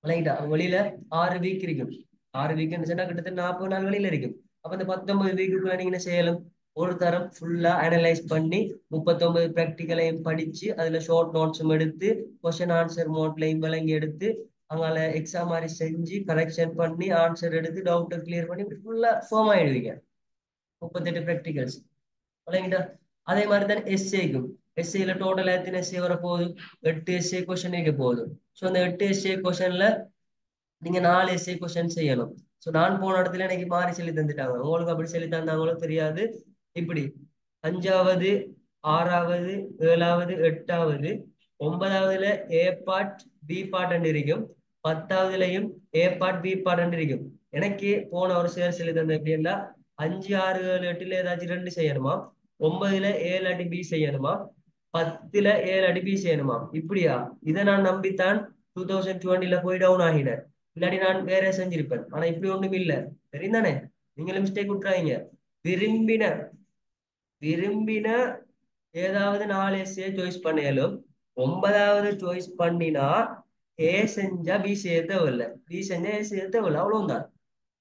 ரைட்டா. வெளியில 6 வீக் இருக்கும். 6 வீக்னு சொன்னா கிட்டத்தட்ட 40 நாள் வெளியில இருக்கும். அப்ப இந்த 19 வீக்குக்குள்ள நீங்க என்ன செய்யலாம். ஒரு தரம் ஃபுல்லா அனலைஸ் பண்ணி 39 ப்ராக்டிகலையும் படிச்சு அதுல ஷார்ட் நோட்ஸும் எடுத்து கொஸ்டின் ஆன்சர் மோட்லையும் விளங்கி எடுத்து அங்கால எக்ஸாம் மாதிரி செஞ்சு கரெக்ஷன் பண்ணி ஆன்சர் எடுத்து டவுட்டை கிளியர் பண்ணி ஃபுல்லா ஃபார்ம் ஆயிடுவீங்க. 38 ப்ராக்டிகல்ஸ். விளங்கிட்டா. அதே மாதிரி தான் எஸ்ஏக்கும். எஸ்ஏல டோட்டல் எத்தனை எஸ்ஏ வர போகுது. 8 எஸ்ஏ கொஸ்டின் இருக்க போகுது. ஸோ அந்த 8 எஸ்ஏ கொஸ்டின்ல நீங்க 4 எஸ்ஏ கொஸ்டின் செய்யணும். ஸோ நான் போன இடத்துல எனக்கு மாறி சொல்லி தந்துட்டாங்க. உங்களுக்கு அப்படி சொல்லி தந்தாங்களோ தெரியாது. இப்படி 5வது, 6வது, 7வது, 8வது, 9வதுல ஏ பார்ட் பி பார்ட் இருக்கும். 10வதுலயும் ஏ பார்ட் பி பார்ட் இருக்கும். எனக்கு போன ஒரு சேர் சொல்லி தந்த எப்படின்னா 5, 6, 7, 8ல ஏதாச்சும் 2 செய்யணுமா, 9ல ஏ இல்லாட்டி பி செய்யணுமா, 10ல ஏ இல்லாட்டி பி செய்யணுமா. இப்படியா. இதை நான் நம்பித்தான் 2020ல போய் டவுன் ஆகினேன். இல்லாட்டி நான் வேற செஞ்சிருப்பேன். ஆனா இப்படி ஒண்ணும் இல்லை. தெரியுதானே. நீங்களும் மிஸ்டேக் விட்டுறாங்க. விரும்பின விரும்பின ஏதாவது 4 எஸ்ஏ சாய்ஸ் பண்ணாலும் 9வது சாய்ஸ் பண்ணினா ஏ செஞ்சா பி செய்ய தேவையில்லை, பி செஞ்சா ஏ செய்ய தேவையில்லை, அவ்வளவுதான்.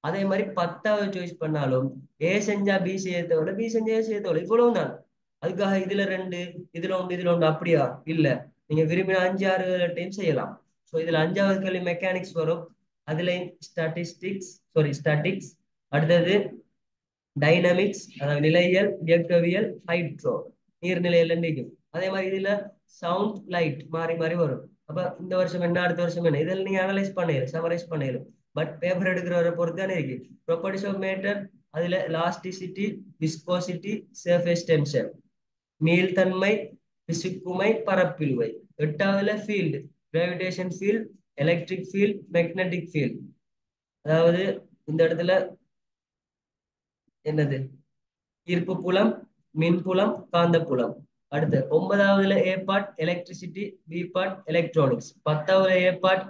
அதே மாதிரி 10வது சாய்ஸ் பண்ணாலும் ஏ செஞ்சா பி செய்ய தேவையில்லை, பி செஞ்சா ஏ செய்ய தேவையில்லை, இவ்வளவுதான். அதுக்காக இதுல 2 இதுல 1 இதுல 1 அப்படியா. இல்ல. நீங்க விரும்பின 5, 6, 7 டைம் செய்யலாம். ஸோ இதுல 5வது கேள்வி மெக்கானிக்ஸ் வரும், அதுல ஸ்டாட்டிக்ஸ், அடுத்தது டைனமிக்ஸ், அதாவது நிலையியல், இயக்கவியல், ஹைட்ரோ நீர்நிலையில நீக்கும். அதே மாதிரி இதுல சவுண்ட், லைட் மாறி மாறி வரும். அப்ப இந்த வருஷம் என்ன, அடுத்த வருஷம் என்ன, இதில் நீங்க அனலைஸ் பண்ணிடலாம், சமரைஸ் பண்ணிடலாம். பட் பேப்பர் எடுக்கிறவரை பொறுத்து தானே இருக்கு. ப்ராப்பர்ட்டிஸ் ஆஃப் மேட்டர், அதுல எலாஸ்டிசிட்டி, விஸ்கோசிட்டி, சர்ஃபேஸ் டென்ஷன், மீள்தன்மை, பிசுக்குமை, பரப்பிலுவை. எட்டாவதுல field, gravitation field, electric field, magnetic field. அதாவது இந்த இடத்துல என்னது, ஈர்ப்பு புலம், மின்புலம், காந்தப்புலம். அடுத்து ஒன்பதாவதுல A part electricity, B part electronics. பத்தாவதுல A part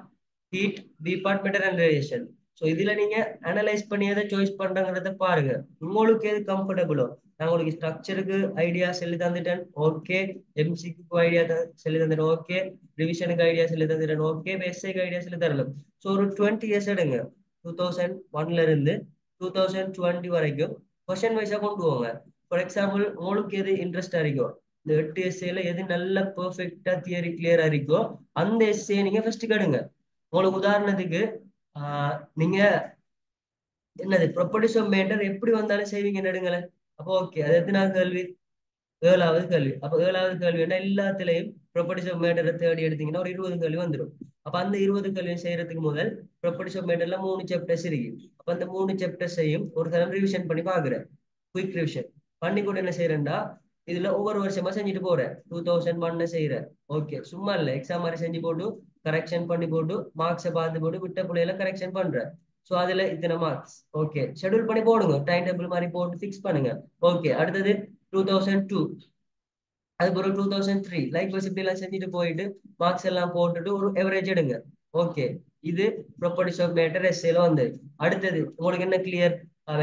heat, B part matter and radiation. So இதுல நீங்க அனலைஸ் பண்ணி எதை சாய்ஸ் பண்றங்கிறத பாருங்க, உங்களுக்கு எது கம்ஃபர்டபுளோ. நான் உங்களுக்கு ஸ்ட்ரக்சருக்கு ஐடியா சொல்லி தந்துட்டேன், ஓகே. எம்சிக்கு ஐடியா சொல்லி தந்துட்டேன், ஓகே. ரிவிஷனுக்கு ஐடியா சொல்லி தந்துட்டேன், ஓகே. எஸ்ஐக்கு ஐடியா சொல்லி தரலாம். ஸோ ஒரு 20 இயர்ஸ் எடுங்க, 2001ல இருந்து 2020 வரைக்கும் கொஸ்டின் வைஸா கொண்டு போங்க. ஃபார் எக்ஸாம்பிள், உங்களுக்கு எது இன்ட்ரெஸ்டா இருக்கோ, இந்த 8 எஸ்ஏல எது நல்ல பெர்ஃபெக்டா தியரி கிளியரா இருக்கோ அந்த எஸ்ஏ நீங்க ஃபர்ஸ்ட் கேடுங்க. உங்களுக்கு உதாரணத்துக்கு நீங்க என்னது ப்ராப்பர்ட்டிஸ் ஆஃப் மேட்டர் எப்படி வந்தாலும் செய்வீங்க நடுங்களேன். அப்போ ஓகே, அது எத்தனாவது கேள்வி, ஏழாவது கேள்வி. அப்ப ஏழாவது கேள்வின்னா எல்லாத்துலயும் ப்ராப்பர்ட்டிஸ் ஆஃப் மேட்டரை தேடி எடுத்தீங்கன்னா ஒரு 20 கேள்வி வந்துடும். அப்ப அந்த 20 கேள்வி செய்யறதுக்கு முதல் ப்ராப்பர்ட்டிஸ் ஆஃப் மேட்டர்ல 3 சாப்டர்ஸ் இருக்கு. அப்ப அந்த 3 சாப்டர்ஸையும் ஒரு தரம் ரிவிஷன் பண்ணி பாக்குறேன், குயிக் ரிவிஷன் பண்ணி கூட என்ன செய்யறேன்டா, இதுல ஒவ்வொரு வருஷமா செஞ்சுட்டு போறேன். 2001 செய்யறேன், ஓகே. சும்மா இல்ல, எக்ஸாம் மாதிரி செஞ்சு போட்டு கரெக்ஷன் பண்ணி போட்டு மார்க்ஸை பார்த்து போட்டு விட்ட பிள்ளையில கரெக்ஷன் பண்றேன். ஸோ அதுல இத்தனை மார்க்ஸ், ஓகே. ஷெட்யூல் பண்ணி போடுங்க, டைம் டேபிள் மாதிரி போட்டு ஃபிக்ஸ் பண்ணுங்க, ஓகே. அடுத்தது 2002, அதுக்கப்புறம் 2003 லைக் வைஸ் இப்படி எல்லாம் செஞ்சுட்டு போயிட்டு மார்க்ஸ் எல்லாம் போட்டுட்டு ஒரு எவரேஜ் எடுங்க, ஓகே. இது ப்ராப்பர்ட்டிஸ் ஆஃப் மேட்டர் எஸ்ஏல வந்து. அடுத்தது உங்களுக்கு என்ன கிளியர்,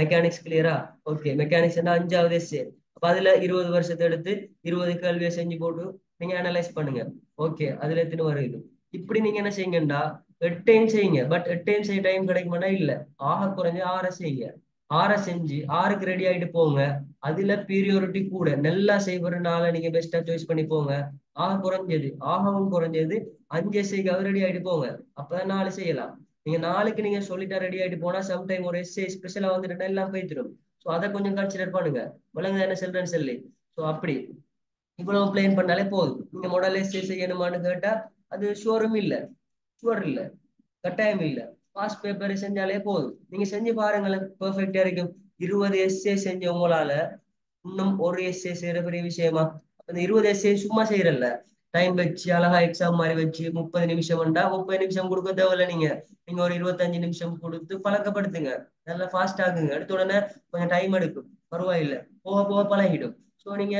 மெக்கானிக்ஸ் கிளியரா, ஓகே. மெக்கானிக்ஸ் என்ன 5வது எஸ்ஏ. அப்ப அதுல 20 வருஷத்தை எடுத்து 20 கேள்வியை செஞ்சு போட்டு நீங்க அனலைஸ் பண்ணுங்க, ஓகே. அதுல எத்தனை வருது. இப்படி நீங்க என்ன செய்யுங்கண்டா, 8டைம் செய்யுங்க. பட் 8டைம் செய்ய டைம் கிடைக்குமானா இல்ல, ஆக குறைஞ்சு 6 செய்யுங்க. 6 செஞ்சு 6க்கு ரெடி ஆயிட்டு போங்க. அதுல பீரியோரிட்டி கூட நல்லா செய்வறனால நீங்க பெஸ்டா சாய்ஸ் பண்ணி போங்க. ஆகவும் குறைஞ்சது 5 எஸ்ஐக்காவது ரெடி ஆயிட்டு போங்க. அப்பதான் 4 செய்யலாம். நீங்க 4க்கு நீங்க சொல்லிட்டா ரெடி ஆயிட்டு போனா சம்டைம் ஒரு எஸ்ஐ ஸ்பெஷலா வந்துட்டு எல்லாம் போயிடும். ஸோ அதை கொஞ்சம் கன்சிடர் பண்ணுங்க, ஒழுங்கா என்ன சொல்றேன்னு சொல்லி. ஸோ அப்படி இவ்வளவு பிளான் பண்ணாலே போதும். நீங்க மாடல் எஸ்ஐ செய்யணுமான்னு கேட்டா அது ஷோரும் இல்ல, ஷுவர் இல்ல, கட்டாயம் இல்ல. பாஸ்ட் பேப்பர் செஞ்சாலே போதும். நீங்க செஞ்சு பாருங்களேன், பெர்ஃபெக்டா இருக்கும். 20 எஸ்ஏ செஞ்ச உங்களால இன்னும் ஒரு எஸ்ஏ செய்யற பெரிய விஷயமா? அந்த 20 எஸ்ஏ சும்மா செய்யறல்ல, டைம் வச்சு அழகா எக்ஸாம் மாதிரி வச்சு 30 நிமிஷம் வந்தா 30 நிமிஷம் கொடுக்க தேவையில்ல. நீங்க நீங்க ஒரு 25 நிமிஷம் கொடுத்து பழக்கப்படுத்துங்க, நல்லா ஃபாஸ்ட் ஆகுங்க. எடுத்த உடனே கொஞ்சம் டைம் எடுக்கும், பரவாயில்ல, போக போக பழகிடும். ஸோ நீங்க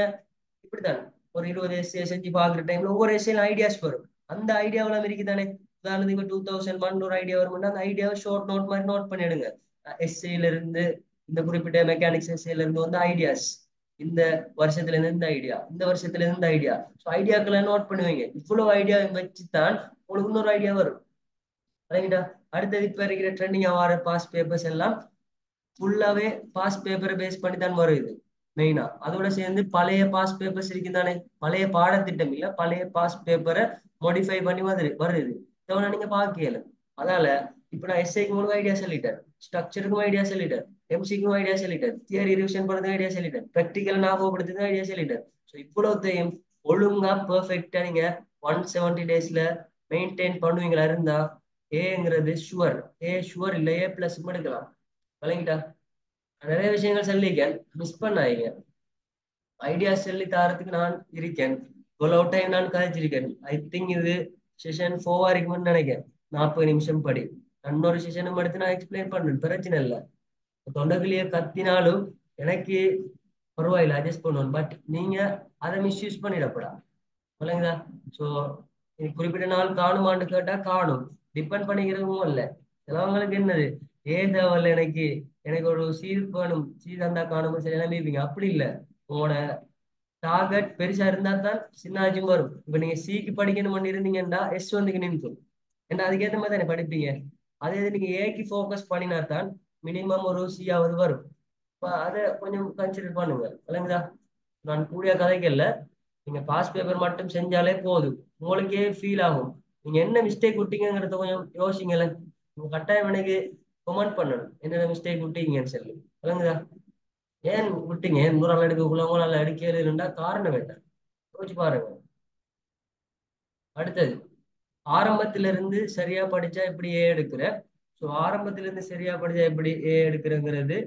இப்படித்தான் ஒரு 20 எஸ்ஏ செஞ்சு பாக்குற டைம்ல ஒவ்வொரு எஸ்ஏல ஐடியாஸ் வரும். அந்த ஐடியாவெல்லாம் இருக்குதானே. உதாரணத்துக்கு 2001 ஒரு ஐடியா வரும்னா அந்த ஐடியாவை ஷார்ட் நோட் மாதிரி நோட் பண்ணிடுங்க. எஸ்ஏல இருந்து, இந்த குறிப்பிட்ட மெக்கானிக்ஸ் எஸ்ஏல இருந்து வந்து ஐடியாஸ், இந்த வருஷத்துல இருந்து இந்த ஐடியா, இந்த வருஷத்துல இருந்து இந்த ஐடியா. ஸோ ஐடியாக்களை நோட் பண்ணுவீங்க. இவ்வளவு ஐடியா வச்சுதான் உங்களுக்கு இன்னொரு ஐடியா வரும். ரைட்டா. அடுத்தது இப்ப இருக்கிற ட்ரெண்டிங் ஆகிற பாஸ் பேப்பர்ஸ் எல்லாம் ஃபுல்லாவே பாஸ் பேப்பரை பேஸ் பண்ணி தான் வருது மெயினா. அதோட சேர்ந்து பழைய பாஸ் பேப்பர்ஸ் இருக்குதானே, பழைய பாடத்திட்டம் இல்ல, பழைய பாஸ் பேப்பரை மாடிஃபை பண்ணி வருது. இதோட நீங்க பாக்கல. அதால இப்ப நான் எஸ்ஐக்கு உங்களுக்கு ஐடியா சொல்லிட்டேன், ஸ்ட்ரக்சருக்கும் ஐடியா சொல்லிட்டேன், எம்சிக்கும் ஐடியா சொல்லிட்டேன், தியரி ரிவிஷன் பண்றதுக்கு ஐடியா சொல்லிட்டேன், ப்ராக்டிக்கல் ஞாபகப்படுத்துறதுக்கு ஐடியா சொல்லிட்டேன். ஸோ இவ்வளவுத்தையும் ஒழுங்கா பெர்ஃபெக்டா நீங்க 170 டேஸ்ல மெயின்டைன் பண்ணுவீங்களா இருந்தா ஏங்கிறது ஷுவர். ஷுவர் இல்ல, ஏ பிளஸ் எடுக்கலாம். விளங்கிட்டா. நிறைய விஷயங்கள் சொல்லியிருக்கேன், மிஸ் பண்ணாதீங்க. ஐடியா சொல்லி தரத்துக்கு நான் இருக்கேன். இவ்வளவு டைம் நான் கதைச்சிருக்கேன். ஐ திங்க் இது செஷன் 4 வரைக்கும்னு நினைக்கிறேன். 40 நிமிஷம் படி. இன்னொரு செஷனும் எடுத்து நான் எக்ஸ்பிளைன் பண்றேன், பிரச்சனை இல்லை. தொண்டைக்குள்ளேயே கத்தினாலும் எனக்கு பரவாயில்ல, அட்ஜஸ்ட் பண்ணுவோம். பட் நீங்க அதை மிஸ்யூஸ் பண்ணிடப்படா, இல்லைங்களா. ஸோ குறிப்பிட்ட நாள் காணுமான்னு கேட்டா காணும், டிபெண்ட் பண்ணிக்கிறதும் இல்லை. சிலவங்களுக்கு என்னது, ஏன் தேவையில்ல எனக்கு, எனக்கு ஒரு சீர் வேணும், சீர் தந்தா காணும் சரி எல்லாம் மீப்பீங்க. அப்படி இல்லை, உங்களோட டார்கெட் பெருசா இருந்தா தான் சின்னாச்சும் வரும். இப்ப நீங்க சிக்கு படிக்கணும் இருந்தீங்கன்னா எஸ் வந்துக்கு நின்றும், ஏன்னா அதுக்கேற்ற மாதிரி தானே படிப்பீங்க. அதே இது நீங்க ஏக்கு ஃபோக்கஸ் பண்ணினா தான் மினிமம் ஒரு சியாவது வரும். அதை கொஞ்சம் கன்சிடர் பண்ணுங்க, இல்லைங்களா. நான் கூடிய கதைக்கல்ல, நீங்க பாஸ் பேப்பர் மட்டும் செஞ்சாலே போதும், உங்களுக்கே ஃபீல் ஆகும். நீங்க என்ன மிஸ்டேக் விட்டீங்கிறத கொஞ்சம் யோசிங்களேன். நீங்க கட்டாயம் எனக்கு கமெண்ட் பண்ணணும் என்னென்ன மிஸ்டேக் விட்டீங்கன்னு சொல்லி. விளங்குதா? ஏன் விட்டீங்க, ஏன் 100 நாள் எடுக்கக்குள்ள உங்களால எடுக்கலன்னா காரணம் என்ன? யோசிச்சு பாருங்க. அடுத்தது, ஆரம்பத்திலிருந்து சரியா படிச்சா எப்படி ஏ எடுக்கிற? ஸோ ஆரம்பத்திலிருந்து சரியா படிச்சா எப்படி ஏ எடுக்கிறங்கிறது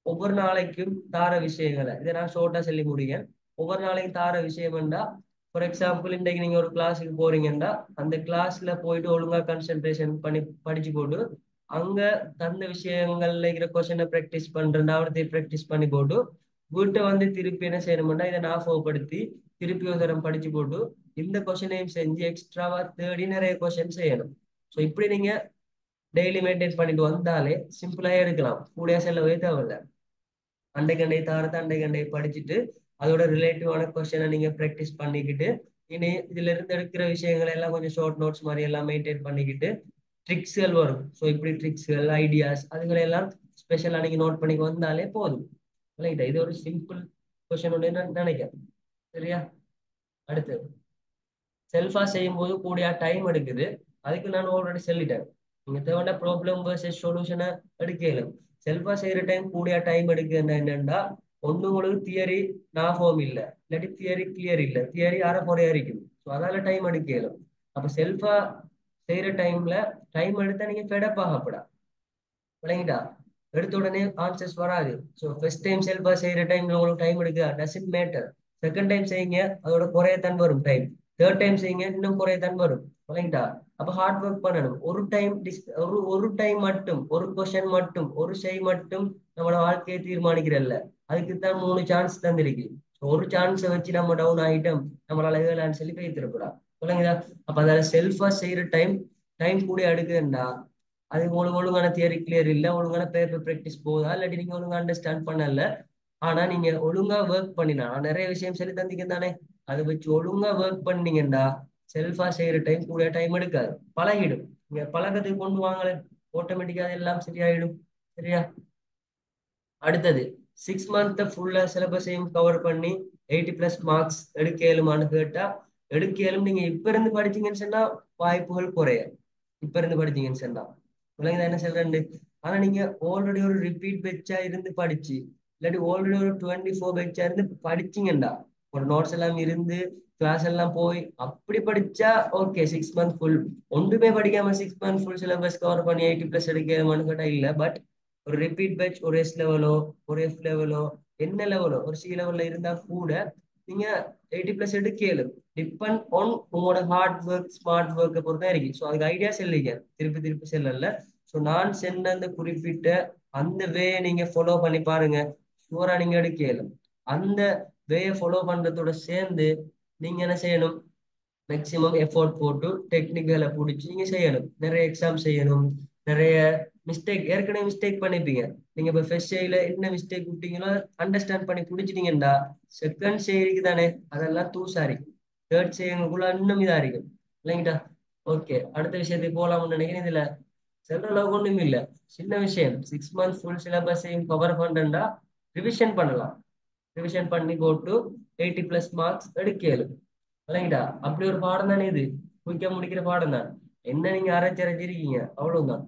ஒவ்வொரு நாளைக்கும் தார விஷயங்களை இதை நான் ஷோர்ட்டா சொல்லி முடியுங்க. ஒவ்வொரு நாளைக்கும் தார விஷயம்டா, ஃபார் எக்ஸாம்பிள் இன்னைக்கு நீங்க ஒரு கிளாஸுக்கு போறீங்கன்னா அந்த கிளாஸ்ல போயிட்டு ஒழுங்கா கான்சென்ட்ரேஷன் பண்ணி படிச்சு போட்டு அங்க தந்த விஷயங்கள்ல இருக்கிற கொஸ்டினை ப்ராக்டிஸ் பண்றேன் அவரத்தை ப்ராக்டிஸ் பண்ணி போட்டு வீட்டை வந்து திருப்பி என்ன செய்யணும்னா இதை ஞாபகப்படுத்தி திருப்பி ஒரு தரம் படிச்சு போட்டு இந்த கொஸ்டினையும் செஞ்சு எக்ஸ்ட்ராவா தேடி நிறைய கொஸ்டின் செய்யணும். ஸோ இப்படி நீங்க டெய்லி மெயின்டைன் பண்ணிட்டு வந்தாலே சிம்பிளாயே எடுக்கலாம், கூட செல்லவே தேவையில்லை. அண்டை கண்டை தாரத்தை அண்டை கண்டை படிச்சுட்டு அதோட ரிலேட்டிவான கொஸ்டினை நீங்க ப்ராக்டிஸ் பண்ணிக்கிட்டு இனி இதுல இருந்து எடுக்கிற விஷயங்கள் எல்லாம் கொஞ்சம் ஷார்ட் நோட்ஸ் மாதிரி எல்லாம் மெயின்டைன் பண்ணிக்கிட்டு ட்ரிக்ஸ்கள் வரும். ஸோ இப்படி ட்ரிக்ஸ்கள் ஐடியாஸ் அதுகளை எல்லாம் ஸ்பெஷலா நீங்க நோட் பண்ணி வந்தாலே போதும். இல்லைங்களா? இது ஒரு சிம்பிள் கொஸ்டின் நான் நினைக்கிறேன். சரியா? அடுத்து, செல்ஃபா செய்யும் போது கூடிய டைம் எடுக்குது. அதுக்கு நான் ஆல்ரெடி சொல்லிட்டேன். நீங்க தேவையான ப்ராப்ளம் வர்சஸ் சொல்யூஷனை எடுக்கலும். செல்ஃபா செய்யற டைம் கூடிய டைம் எடுக்குதுன்னா என்னன்னா, ஒண்ணு உங்களுக்கு தியரி ஞாபகம் இல்லை, இல்லாட்டி தியரி கிளியர் இல்லை, தியரி அரை குறையா இருக்கும். ஸோ அதால டைம் எடுக்கலும். அப்ப செல்ஃபா செய்யற டைம்ல டைம் எடுத்தா நீங்க ஃபெடப் ஆகப்படா. விளங்கிட்டா? எடுத்த உடனே ஆன்சர்ஸ் வராது. ஸோ ஃபர்ஸ்ட் டைம் செல்ஃபா செய்யற டைம்ல உங்களுக்கு டைம் எடுக்குதா, டசன்ட் மேட்டர். செகண்ட் டைம் செய்யுங்க, அதோட குறையத்தான் வரும் டைம். தேர்ட் டைம் செய்யுங்க, இன்னும் குறையத்தான் வரும். விளங்கிட்டா? அப்ப ஹார்ட் ஒர்க் பண்ணணும். ஒரு டைம் ஒரு டைம் மட்டும், ஒரு கொஸ்டின் மட்டும், ஒரு செய் மட்டும் நம்மளோட வாழ்க்கையை தீர்மானிக்கிறல்ல. அதுக்கு தான் 3 சான்ஸ் தந்திருக்கு. ஒரு சான்ஸை வச்சு நம்ம டவுன் ஆகிட்டோம், நம்மளால ஏழான்னு சொல்லி பேசிடக்கூடாது. விளங்குதா? அப்ப அதால செல்ஃபா செய்யற டைம் டைம் கூட எடுக்குதுண்டா, அது உங்களுக்கு ஒழுங்கான தியரி கிளியர் இல்லை, ஒழுங்கான பேப்பர் ப்ராக்டிஸ் போதா, இல்லாட்டி நீங்க ஒழுங்கா அண்டர்ஸ்டாண்ட் பண்ணல. ஆனா நீங்க ஒழுங்கா ஒர்க் பண்ணினா நிறைய விஷயம் சொல்லி தந்தீங்க தானே, அதை வச்சு ஒழுங்கா ஒர்க் பண்ணீங்கன்னா செல்ஃபா செய்யற டைம் கூட டைம் எடுக்காது, பழகிடும். நீங்க பழக்கத்துக்கு கொண்டு வாங்கல, ஆட்டோமேட்டிக்கா எல்லாம் சரியாயிடும். சரியா? அடுத்தது, 6 மந்த் ஃபுல்லா சிலபஸையும் கவர் பண்ணி 80+ மார்க்ஸ் எடுக்க இயலுமான்னு கேட்டா எடுக்க இயலும். நீங்க இப்ப இருந்து படிச்சீங்கன்னு சொன்னா வாய்ப்புகள் குறைய. இப்ப இருந்து படிச்சீங்கன்னு சொன்னா விளங்குதா என்ன சொல்றேன்னு? ஆனா நீங்க ஆல்ரெடி ஒரு ரிப்பீட் பெச்சா இருந்து படிச்சு, இல்லாட்டி ஆல்ரெடி ஒரு 24 பெச்சா இருந்து படிச்சீங்கண்டா, ஒரு நோட்ஸ் எல்லாம் இருந்து கிளாஸ் எல்லாம் போய் அப்படி படிச்சா ஓகே. 6 மந்த் ஃபுல் ஒன்றுமே படிக்காம 6 மந்த் ஃபுல் சிலபஸ் கவர் பண்ணி 80+ எடுக்கணுமான்னு கேட்டா இல்ல. பட் ஒரு ரிப்பீட் பேட்ச் ஒரு எஸ் லெவலோ ஒரு எஃப் லெவலோ என்ன லெவலோ ஒரு சி லெவல்ல இருந்தா கூட நீங்க 80+ எடுக்கலும். டிபெண்ட் ஆன் உங்களோட ஹார்ட் ஒர்க் ஸ்மார்ட் ஒர்க்கை பொறுத்தா இருக்கு. ஸோ அதுக்கு ஐடியா செல்லிங்க, திருப்பி திருப்பி செல்லல. ஸோ நான் சென்ன அந்த குறிப்பிட்ட அந்த வே நீங்க ஃபாலோ பண்ணி பாருங்க, ஷூரா நீங்க எடுக்கலும். அந்த வே ஃபாலோ பண்றதோட சேர்ந்து நீங்க என்ன செய்யணும், மேக்சிமம் எஃபோர்ட் போட்டு டெக்னிக்கலை பிடிச்சி நீங்க செய்யணும். நிறைய எக்ஸாம் செய்யணும். நிறைய மிஸ்டேக் ஏற்கனவே மிஸ்டேக் பண்ணிப்பீங்க. நீங்க இப்ப ஃபர்ஸ்ட் ஷேல என்ன மிஸ்டேக் விட்டீங்களோ அண்டர்ஸ்டாண்ட் பண்ணி பிடிச்சிட்டீங்கடா, செகண்ட் ஷேருக்கு தானே அதெல்லாம் தூசாரி, தேர்ட் ஷேக்குள்ள இன்னும் இதா இருக்கும். இல்லைங்கடா? ஓகே, அடுத்த விஷயத்துக்கு போலாம்னு நினைக்கிறேன். இதுல செல்ற அளவுக்கு ஒண்ணும் இல்ல, சின்ன விஷயம். 6 மந்த் ஃபுல் சிலபஸையும் கவர் பண்றேன்டா, ரிவிஷன் பண்ணலாம். ரிவிஷன் பண்ணி போட்டு 80+ மார்க்ஸ் எடுக்கலும். இல்லைங்கடா? அப்படி ஒரு பாடம் தானே இது, குயிக்கா முடிக்கிற பாடம் தான். என்ன நீங்க அரைச்சிருக்கீங்க அவ்வளவுதான்.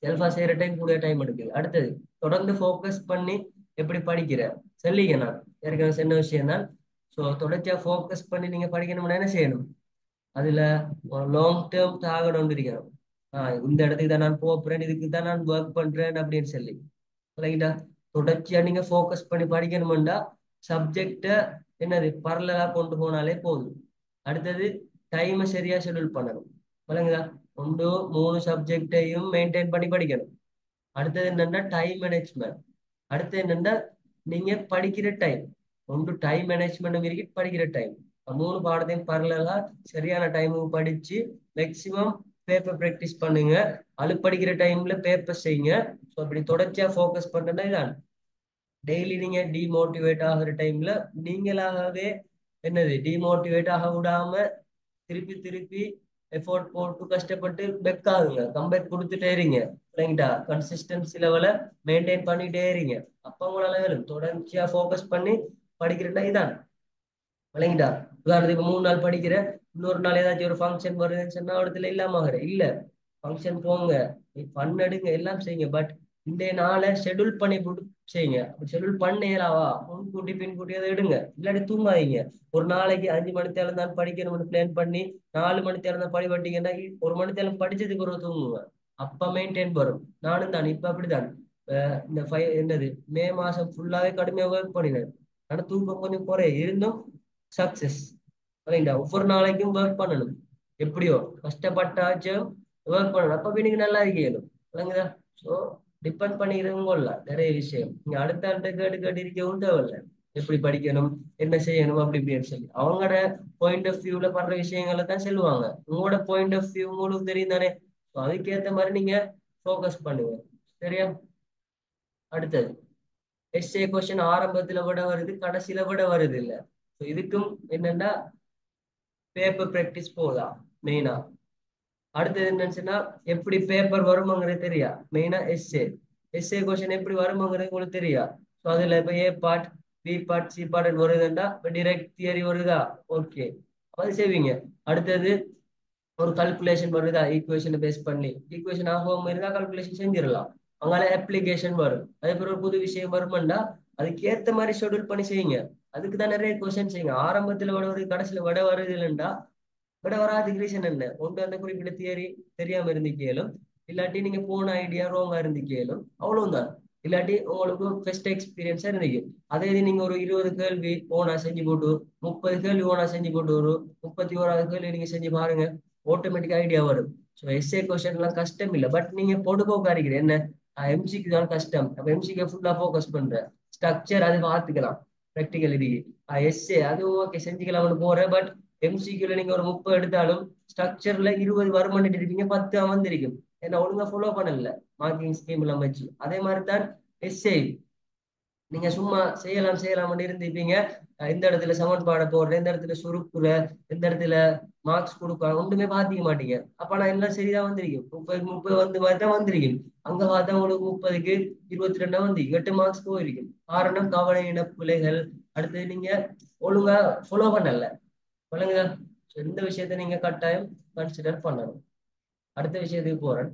செல்ஃபா செய்யற டைம் கூட டைம் எடுக்குது. அடுத்தது, தொடர்ந்து ஃபோக்கஸ் பண்ணி எப்படி படிக்கிற சொல்லிங்க. நான் ஏற்கனவே சொன்ன விஷயம் தான். ஸோ தொடர்ச்சியா ஃபோக்கஸ் பண்ணி நீங்க படிக்கணும்னா என்ன செய்யணும், அதுல லாங் டேர்ம் டார்கெட் ஒன்று இருக்கணும். இந்த இடத்துக்கு தான் நான் போறேன், இதுக்கு தான் நான் ஒர்க் பண்றேன் அப்படின்னு சொல்லி. ரைட்டா? தொடர்ச்சியா நீங்க ஃபோக்கஸ் பண்ணி படிக்கணும்டா, சப்ஜெக்ட என்னது பரலலா கொண்டு போனாலே போதும். அடுத்தது, டைமை சரியா ஷெட்யூல் பண்ணணும். விளங்குதா? ஒன்று 3 சப்ஜெக்டையும் மெயின்டைன் பண்ணி படிக்கணும். அடுத்தது என்னன்னா டைம் மேனேஜ்மெண்ட். அடுத்து என்னன்னா நீங்க படிக்கிற டைம், ஒன்று டைம் மேனேஜ்மெண்ட்டும் இருக்கு, படிக்கிற டைம். 3 பாடத்தையும் பரலலா சரியான டைமுக்கு படிச்சு மேக்சிமம் பேப்பர் ப்ராக்டிஸ் பண்ணுங்க. படிக்கிற டைம்ல பேப்பர் செய்யுங்க. ஸோ அப்படி தொடர்ச்சியா ஃபோக்கஸ் பண்ணனா இதான். டெய்லி நீங்க டிமோட்டிவேட் ஆகுற டைம்ல நீங்களாகவே என்னது டிமோட்டிவேட் ஆக விடாம திருப்பி திருப்பி எஃபோர்ட் போட்டு கஷ்டப்பட்டு பெக் ஆகுங்க, கம்பேக் கொடுத்துட்டே இருங்க. இல்லைங்கடா? கன்சிஸ்டன்சி லெவலை மெயின்டைன் பண்ணிட்டே இருங்க. அப்ப உங்களால வேணும் தொடர்ச்சியா ஃபோக்கஸ் பண்ணி படிக்கிறதா இதான். விளங்கிட்டா? உதாரணத்துக்கு 3 நாள் படிக்கிற, இன்னொரு நாள் ஏதாச்சும் ஒரு ஃபங்க்ஷன் வருதுன்னு சொன்னா இடத்துல இல்லாம ஆகுற இல்ல. ஃபங்க்ஷன் போங்க, ஃபன் எடுங்க எல்லாம் செய்யுங்க. பட் இந்த நாளை ஷெட்யூல் பண்ணி போட்டு செய்யுங்க. ஷெட்யூல் பண்ணேலாவா முன்கூட்டி பின்கூட்டி அதை எடுங்க. இல்லாட்டி தூங்காதீங்க. ஒரு நாளைக்கு 5 மணி நேரம் தான் படிக்கணும்னு பிளான் பண்ணி 4 மணி நேரம் தான் படிப்பட்டீங்கன்னா 1 மணி நேரம் படிச்சதுக்கு ஒரு தூங்குங்க. அப்ப மெயின்டைன் வரும். நானும் தான் இப்ப அப்படிதான். இந்த என்னது மே மாசம் ஃபுல்லாவே கடுமையா ஒர்க் பண்ணினேன். ஆனா தூக்கம் கொஞ்சம் குறைய இருந்தும் சக்சஸ். சரிங்களா? ஒவ்வொரு நாளைக்கும் ஒர்க் பண்ணணும். எப்படியோ கஷ்டப்பட்டாச்சும் ஒர்க் பண்ணணும். அப்ப எனக்கு நல்லா இருக்கணும். விளங்குதா? ஸோ டிபெண்ட் பண்ணிக்கிறவங்க இல்ல நிறைய விஷயம். நீங்க அடுத்த ஆண்டு கேட்டு கேட்டு இருக்கவும் தேவையில்ல. எப்படி படிக்கணும், என்ன செய்யணும், அப்படி இப்படின்னு சொல்லி அவங்களோட பாயிண்ட் ஆஃப் வியூல பண்ற விஷயங்களை தான் சொல்லுவாங்க. உங்களோட பாயிண்ட் ஆஃப் வியூ உங்களுக்கு தெரியும் தானே. So அதுக்கேற்ற மாதிரி நீங்க ஃபோக்கஸ் பண்ணுங்க. சரியா? அடுத்தது எஸ்ஏ கொஸ்டின் ஆரம்பத்துல விட வருது, கடைசியில விட வருது இல்ல. So இதுக்கும் என்னன்னா பேப்பர் ப்ராக்டிஸ் போதா மெயினா. அடுத்தது என்னச்சுன்னா எப்படி பேப்பர் வருமாங்கிறது தெரியா. மெயினா எஸ்ஏ கொஸ்டின் எப்படி வருமாங்கிறது உங்களுக்கு தெரியா. ஸோ அதுல இப்ப A part, B part, C part வருதுன்னா இப்ப டிரெக்ட் தியரி வருதா. ஓகே, அது செய்வீங்க. அடுத்தது ஒரு கல்குலேஷன் வருதா, ஈக்குவேஷனை பேஸ் பண்ணி ஈக்குவேஷன் ஆகும் இருந்தா கல்குலேஷன் செஞ்சிடலாம். அங்கால அப்ளிகேஷன் வரும். அதே போல ஒரு புது விஷயம் வருமாண்டா அதுக்கு ஏத்த மாதிரி ஷெட்யூல் பண்ணி செய்யுங்க. அதுக்கு தான் நிறைய கொஸ்டின் செய்யுங்க. ஆரம்பத்துல விட வருது, கடைசியில விட வருது இல்லைண்டா விட வராதுக்கு ரீசன் என்ன? ஒன்று அந்த குறிப்பிட்ட தியரி தெரியாம இருந்துக்கேலும், இல்லாட்டி நீங்க போன ஐடியா ரோங்கா இருந்துக்கேலும், அவ்வளவுதான். இல்லாட்டி உங்களுக்கு ஃபர்ஸ்ட் எக்ஸ்பீரியன்ஸா இருந்துக்கு. அதே இது நீங்க ஒரு 20 கேள்வி ஓனா செஞ்சு போட்டு 30 கேள்வி ஓனா செஞ்சு போட்டு ஒரு 31வது கேள்வி நீங்க செஞ்சு பாருங்க, ஆட்டோமேட்டிக் ஐடியா வரும். ஸோ எஸ்ஏ கொஸ்டின் எல்லாம் கஷ்டம் இல்லை. பட் நீங்க பொடுபோக்கா இருக்கிற என்ன எம்சிக்கு தான் கஷ்டம். அப்ப எம்சிக்கு ஃபுல்லா ஃபோக்கஸ் பண்ற ஸ்ட்ரக்சர் அது பார்த்துக்கலாம். ப்ராக்டிகல் இருக்கு. எஸ்ஏ அதுவும் ஓகே செஞ்சுக்கலாம்னு போறேன். பட் எம்சிக்யூல நீங்க ஒரு 30 எடுத்தாலும் ஸ்ட்ரக்சர்ல 20 வருமானிட்டு இருப்பீங்க, 10 அமர்ந்திருக்கும். ஏன்னா ஒழுங்கா ஃபாலோ பண்ணல மார்க்கிங் ஸ்கீம் எல்லாம் வச்சு. அதே மாதிரி தான் எஸ்ஏ நீங்க சும்மா செய்யலாம் செய்யலாம்னு இருந்திருப்பீங்க. இந்த இடத்துல சமன்பாடை போடுற, இந்த இடத்துல சுருக்குற, இந்த இடத்துல மார்க்ஸ் கொடுக்க ஒன்றுமே பாத்திக்க மாட்டீங்க. அப்ப நான் எல்லாம் சரிதான் வந்திருக்கும். 30க்கு 30 வந்து மாதிரி தான் வந்திருக்கும். அங்க பார்த்தா உங்களுக்கு 30க்கு 22 வந்து 8 மார்க்ஸ் போயிருக்கும். காரணம் கவன இழப்புலைகள். அடுத்து நீங்க ஒழுங்கா ஃபாலோ பண்ணல. சொல்லுங்க. இந்த விஷயத்த நீங்க கட்டாயம் கன்சிடர் பண்ணணும். அடுத்த விஷயத்துக்கு போறேன்.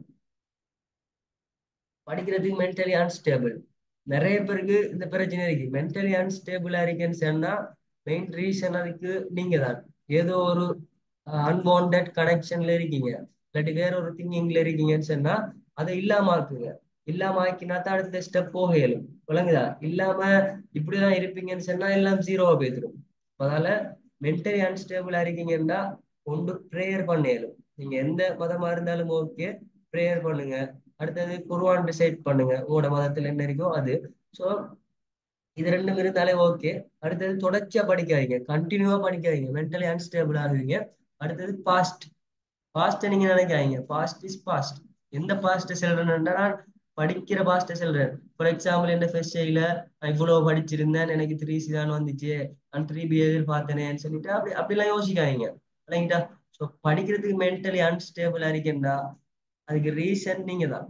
படிக்கிறதுக்கு மென்டலி அன்ஸ்டேபிள். நிறைய பேருக்கு இந்த பிரச்சனை இருக்கு. மென்டலி அன்ஸ்டேபிளா இருக்கேன்னு சொன்னா மெயின் ரீசன் அதுக்கு நீங்க தான். ஏதோ ஒரு அன்வான்ட் கனெக்ஷன்ல இருக்கீங்க, இல்லாட்டி வேற ஒரு திங்கிங்ல இருக்கீங்கன்னு சொன்னா அதை இல்லாம ஆக்குங்க. இல்லாம ஆக்கினா தான் அடுத்த ஸ்டெப் போக இயலும். விளங்குதா? இல்லாம இப்படிதான் இருப்பீங்கன்னு சொன்னா எல்லாம் ஜீரோவா போயிடும். அதனால மென்டலி அன்ஸ்டேபிளா இருக்கீங்கன்னா ஒன்று ப்ரேயர் பண்ண இயலும். நீங்க எந்த மதமா இருந்தாலும் ஓகே, ப்ரேயர் பண்ணுங்க. அடுத்தது குர்ஆன் டிசைட் பண்ணுங்க, உங்களோட மதத்துல என்ன இருக்கோ அது. ஸோ இது ரெண்டும் இருந்தாலே ஓகே. அடுத்தது தொடர்ச்சியா படிக்காதீங்க, கண்டினியூவா படிக்காதீங்க, மென்டலி அன்ஸ்டேபிள் ஆகுவீங்க. அடுத்தது பாஸ்ட். பாஸ்ட் நீங்க நினைக்காதீங்க, பாஸ்ட் இஸ் பாஸ்ட். எந்த பாஸ்ட் சொல்றேன்னா நான் படிக்கிற பாஸ்ட் சொல்றேன். ஃபார் எக்ஸாம்பிள் என்ன ஃபர்ஸ்ட் இயர்ல நான் இவ்வளவு படிச்சிருந்தேன், எனக்கு 3C தான் வந்துச்சு, நான் 3B எதிர்பார்த்தேனேன்னு சொல்லிட்டு அப்படிலாம் யோசிக்காதீங்க. இல்லைங்களா? ஸோ படிக்கிறதுக்கு மென்டலி அன்ஸ்டேபிளா இருக்கேன்டா அதுக்கு ரீசன் நீங்க தான்.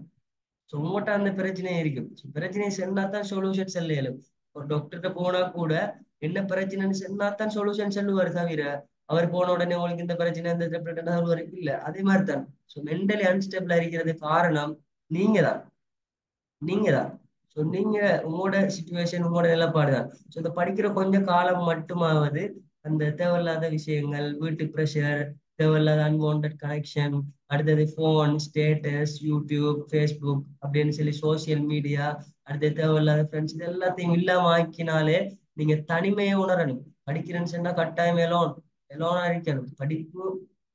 ஸோ உங்கள்கிட்ட அந்த பிரச்சனை இருக்கு. பிரச்சனையை சொன்னா தான் சொல்யூஷன் சொல்ல இயலும். ஒரு டாக்டர்கிட்ட போனா கூட என்ன பிரச்சனைன்னு சொன்னா தான் சொல்யூஷன் சொல்லுவாரு தவிர அவர் போன உடனே உங்களுக்கு இந்த பிரச்சனை இந்த பிரச்சனை சொல்லுவாரு இல்ல. அதே மாதிரி தான். ஸோ மென்டலி அன்ஸ்டேபிளா இருக்கிறது காரணம் நீங்க தான். நீங்க தான். ஸோ நீங்க உங்களோட சுச்சுவேஷன் உங்களோட நிலப்பாடு தான். ஸோ இந்த படிக்கிற கொஞ்ச காலம் மட்டுமாவது அந்த தேவையில்லாத விஷயங்கள், வீட்டு ப்ரெஷர், தேவையில்லாத அன்வான்ட் கனெக்ஷன், அடுத்தது ஃபோன், ஸ்டேட்டஸ், யூடியூப், ஃபேஸ்புக் அப்படின்னு சொல்லி சோசியல் மீடியா, அடுத்தது தேவையில்லாத ஃப்ரெண்ட்ஸ், இது எல்லாத்தையும் இல்லாம ஆக்கினாலே நீங்க தனிமையை உணரணும். படிக்கிறேன்னு சொன்னா கட்டாயம் எலோனா இருக்கணும். படிப்பு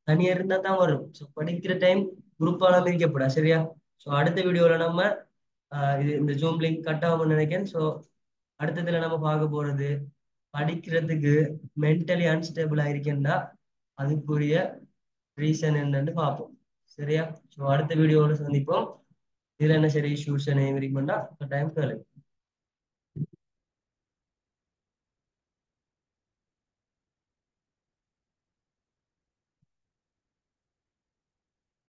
தனியா இருந்தா தான் வரும். ஸோ படிக்கிற டைம் குரூப்பாலாம் இருக்கப்படா. சரியா? ஸோ அடுத்த வீடியோல நம்ம இது இந்த ஜூம் லிங்க் கட் ஆகும்னு நினைக்கிறேன். ஸோ அடுத்ததுல நம்ம பார்க்க போறது படிக்கிறதுக்கு மென்டலி அன்ஸ்டேபிளா இருக்கேன்னா அதுக்குரிய ரீசன் என்னன்னு பார்ப்போம். சரியா? ஸோ அடுத்த வீடியோவோட சந்திப்போம். இதுல என்ன சரி இஷ்யூஸ் என்ன இருக்கா கட்டாயம் கேளு.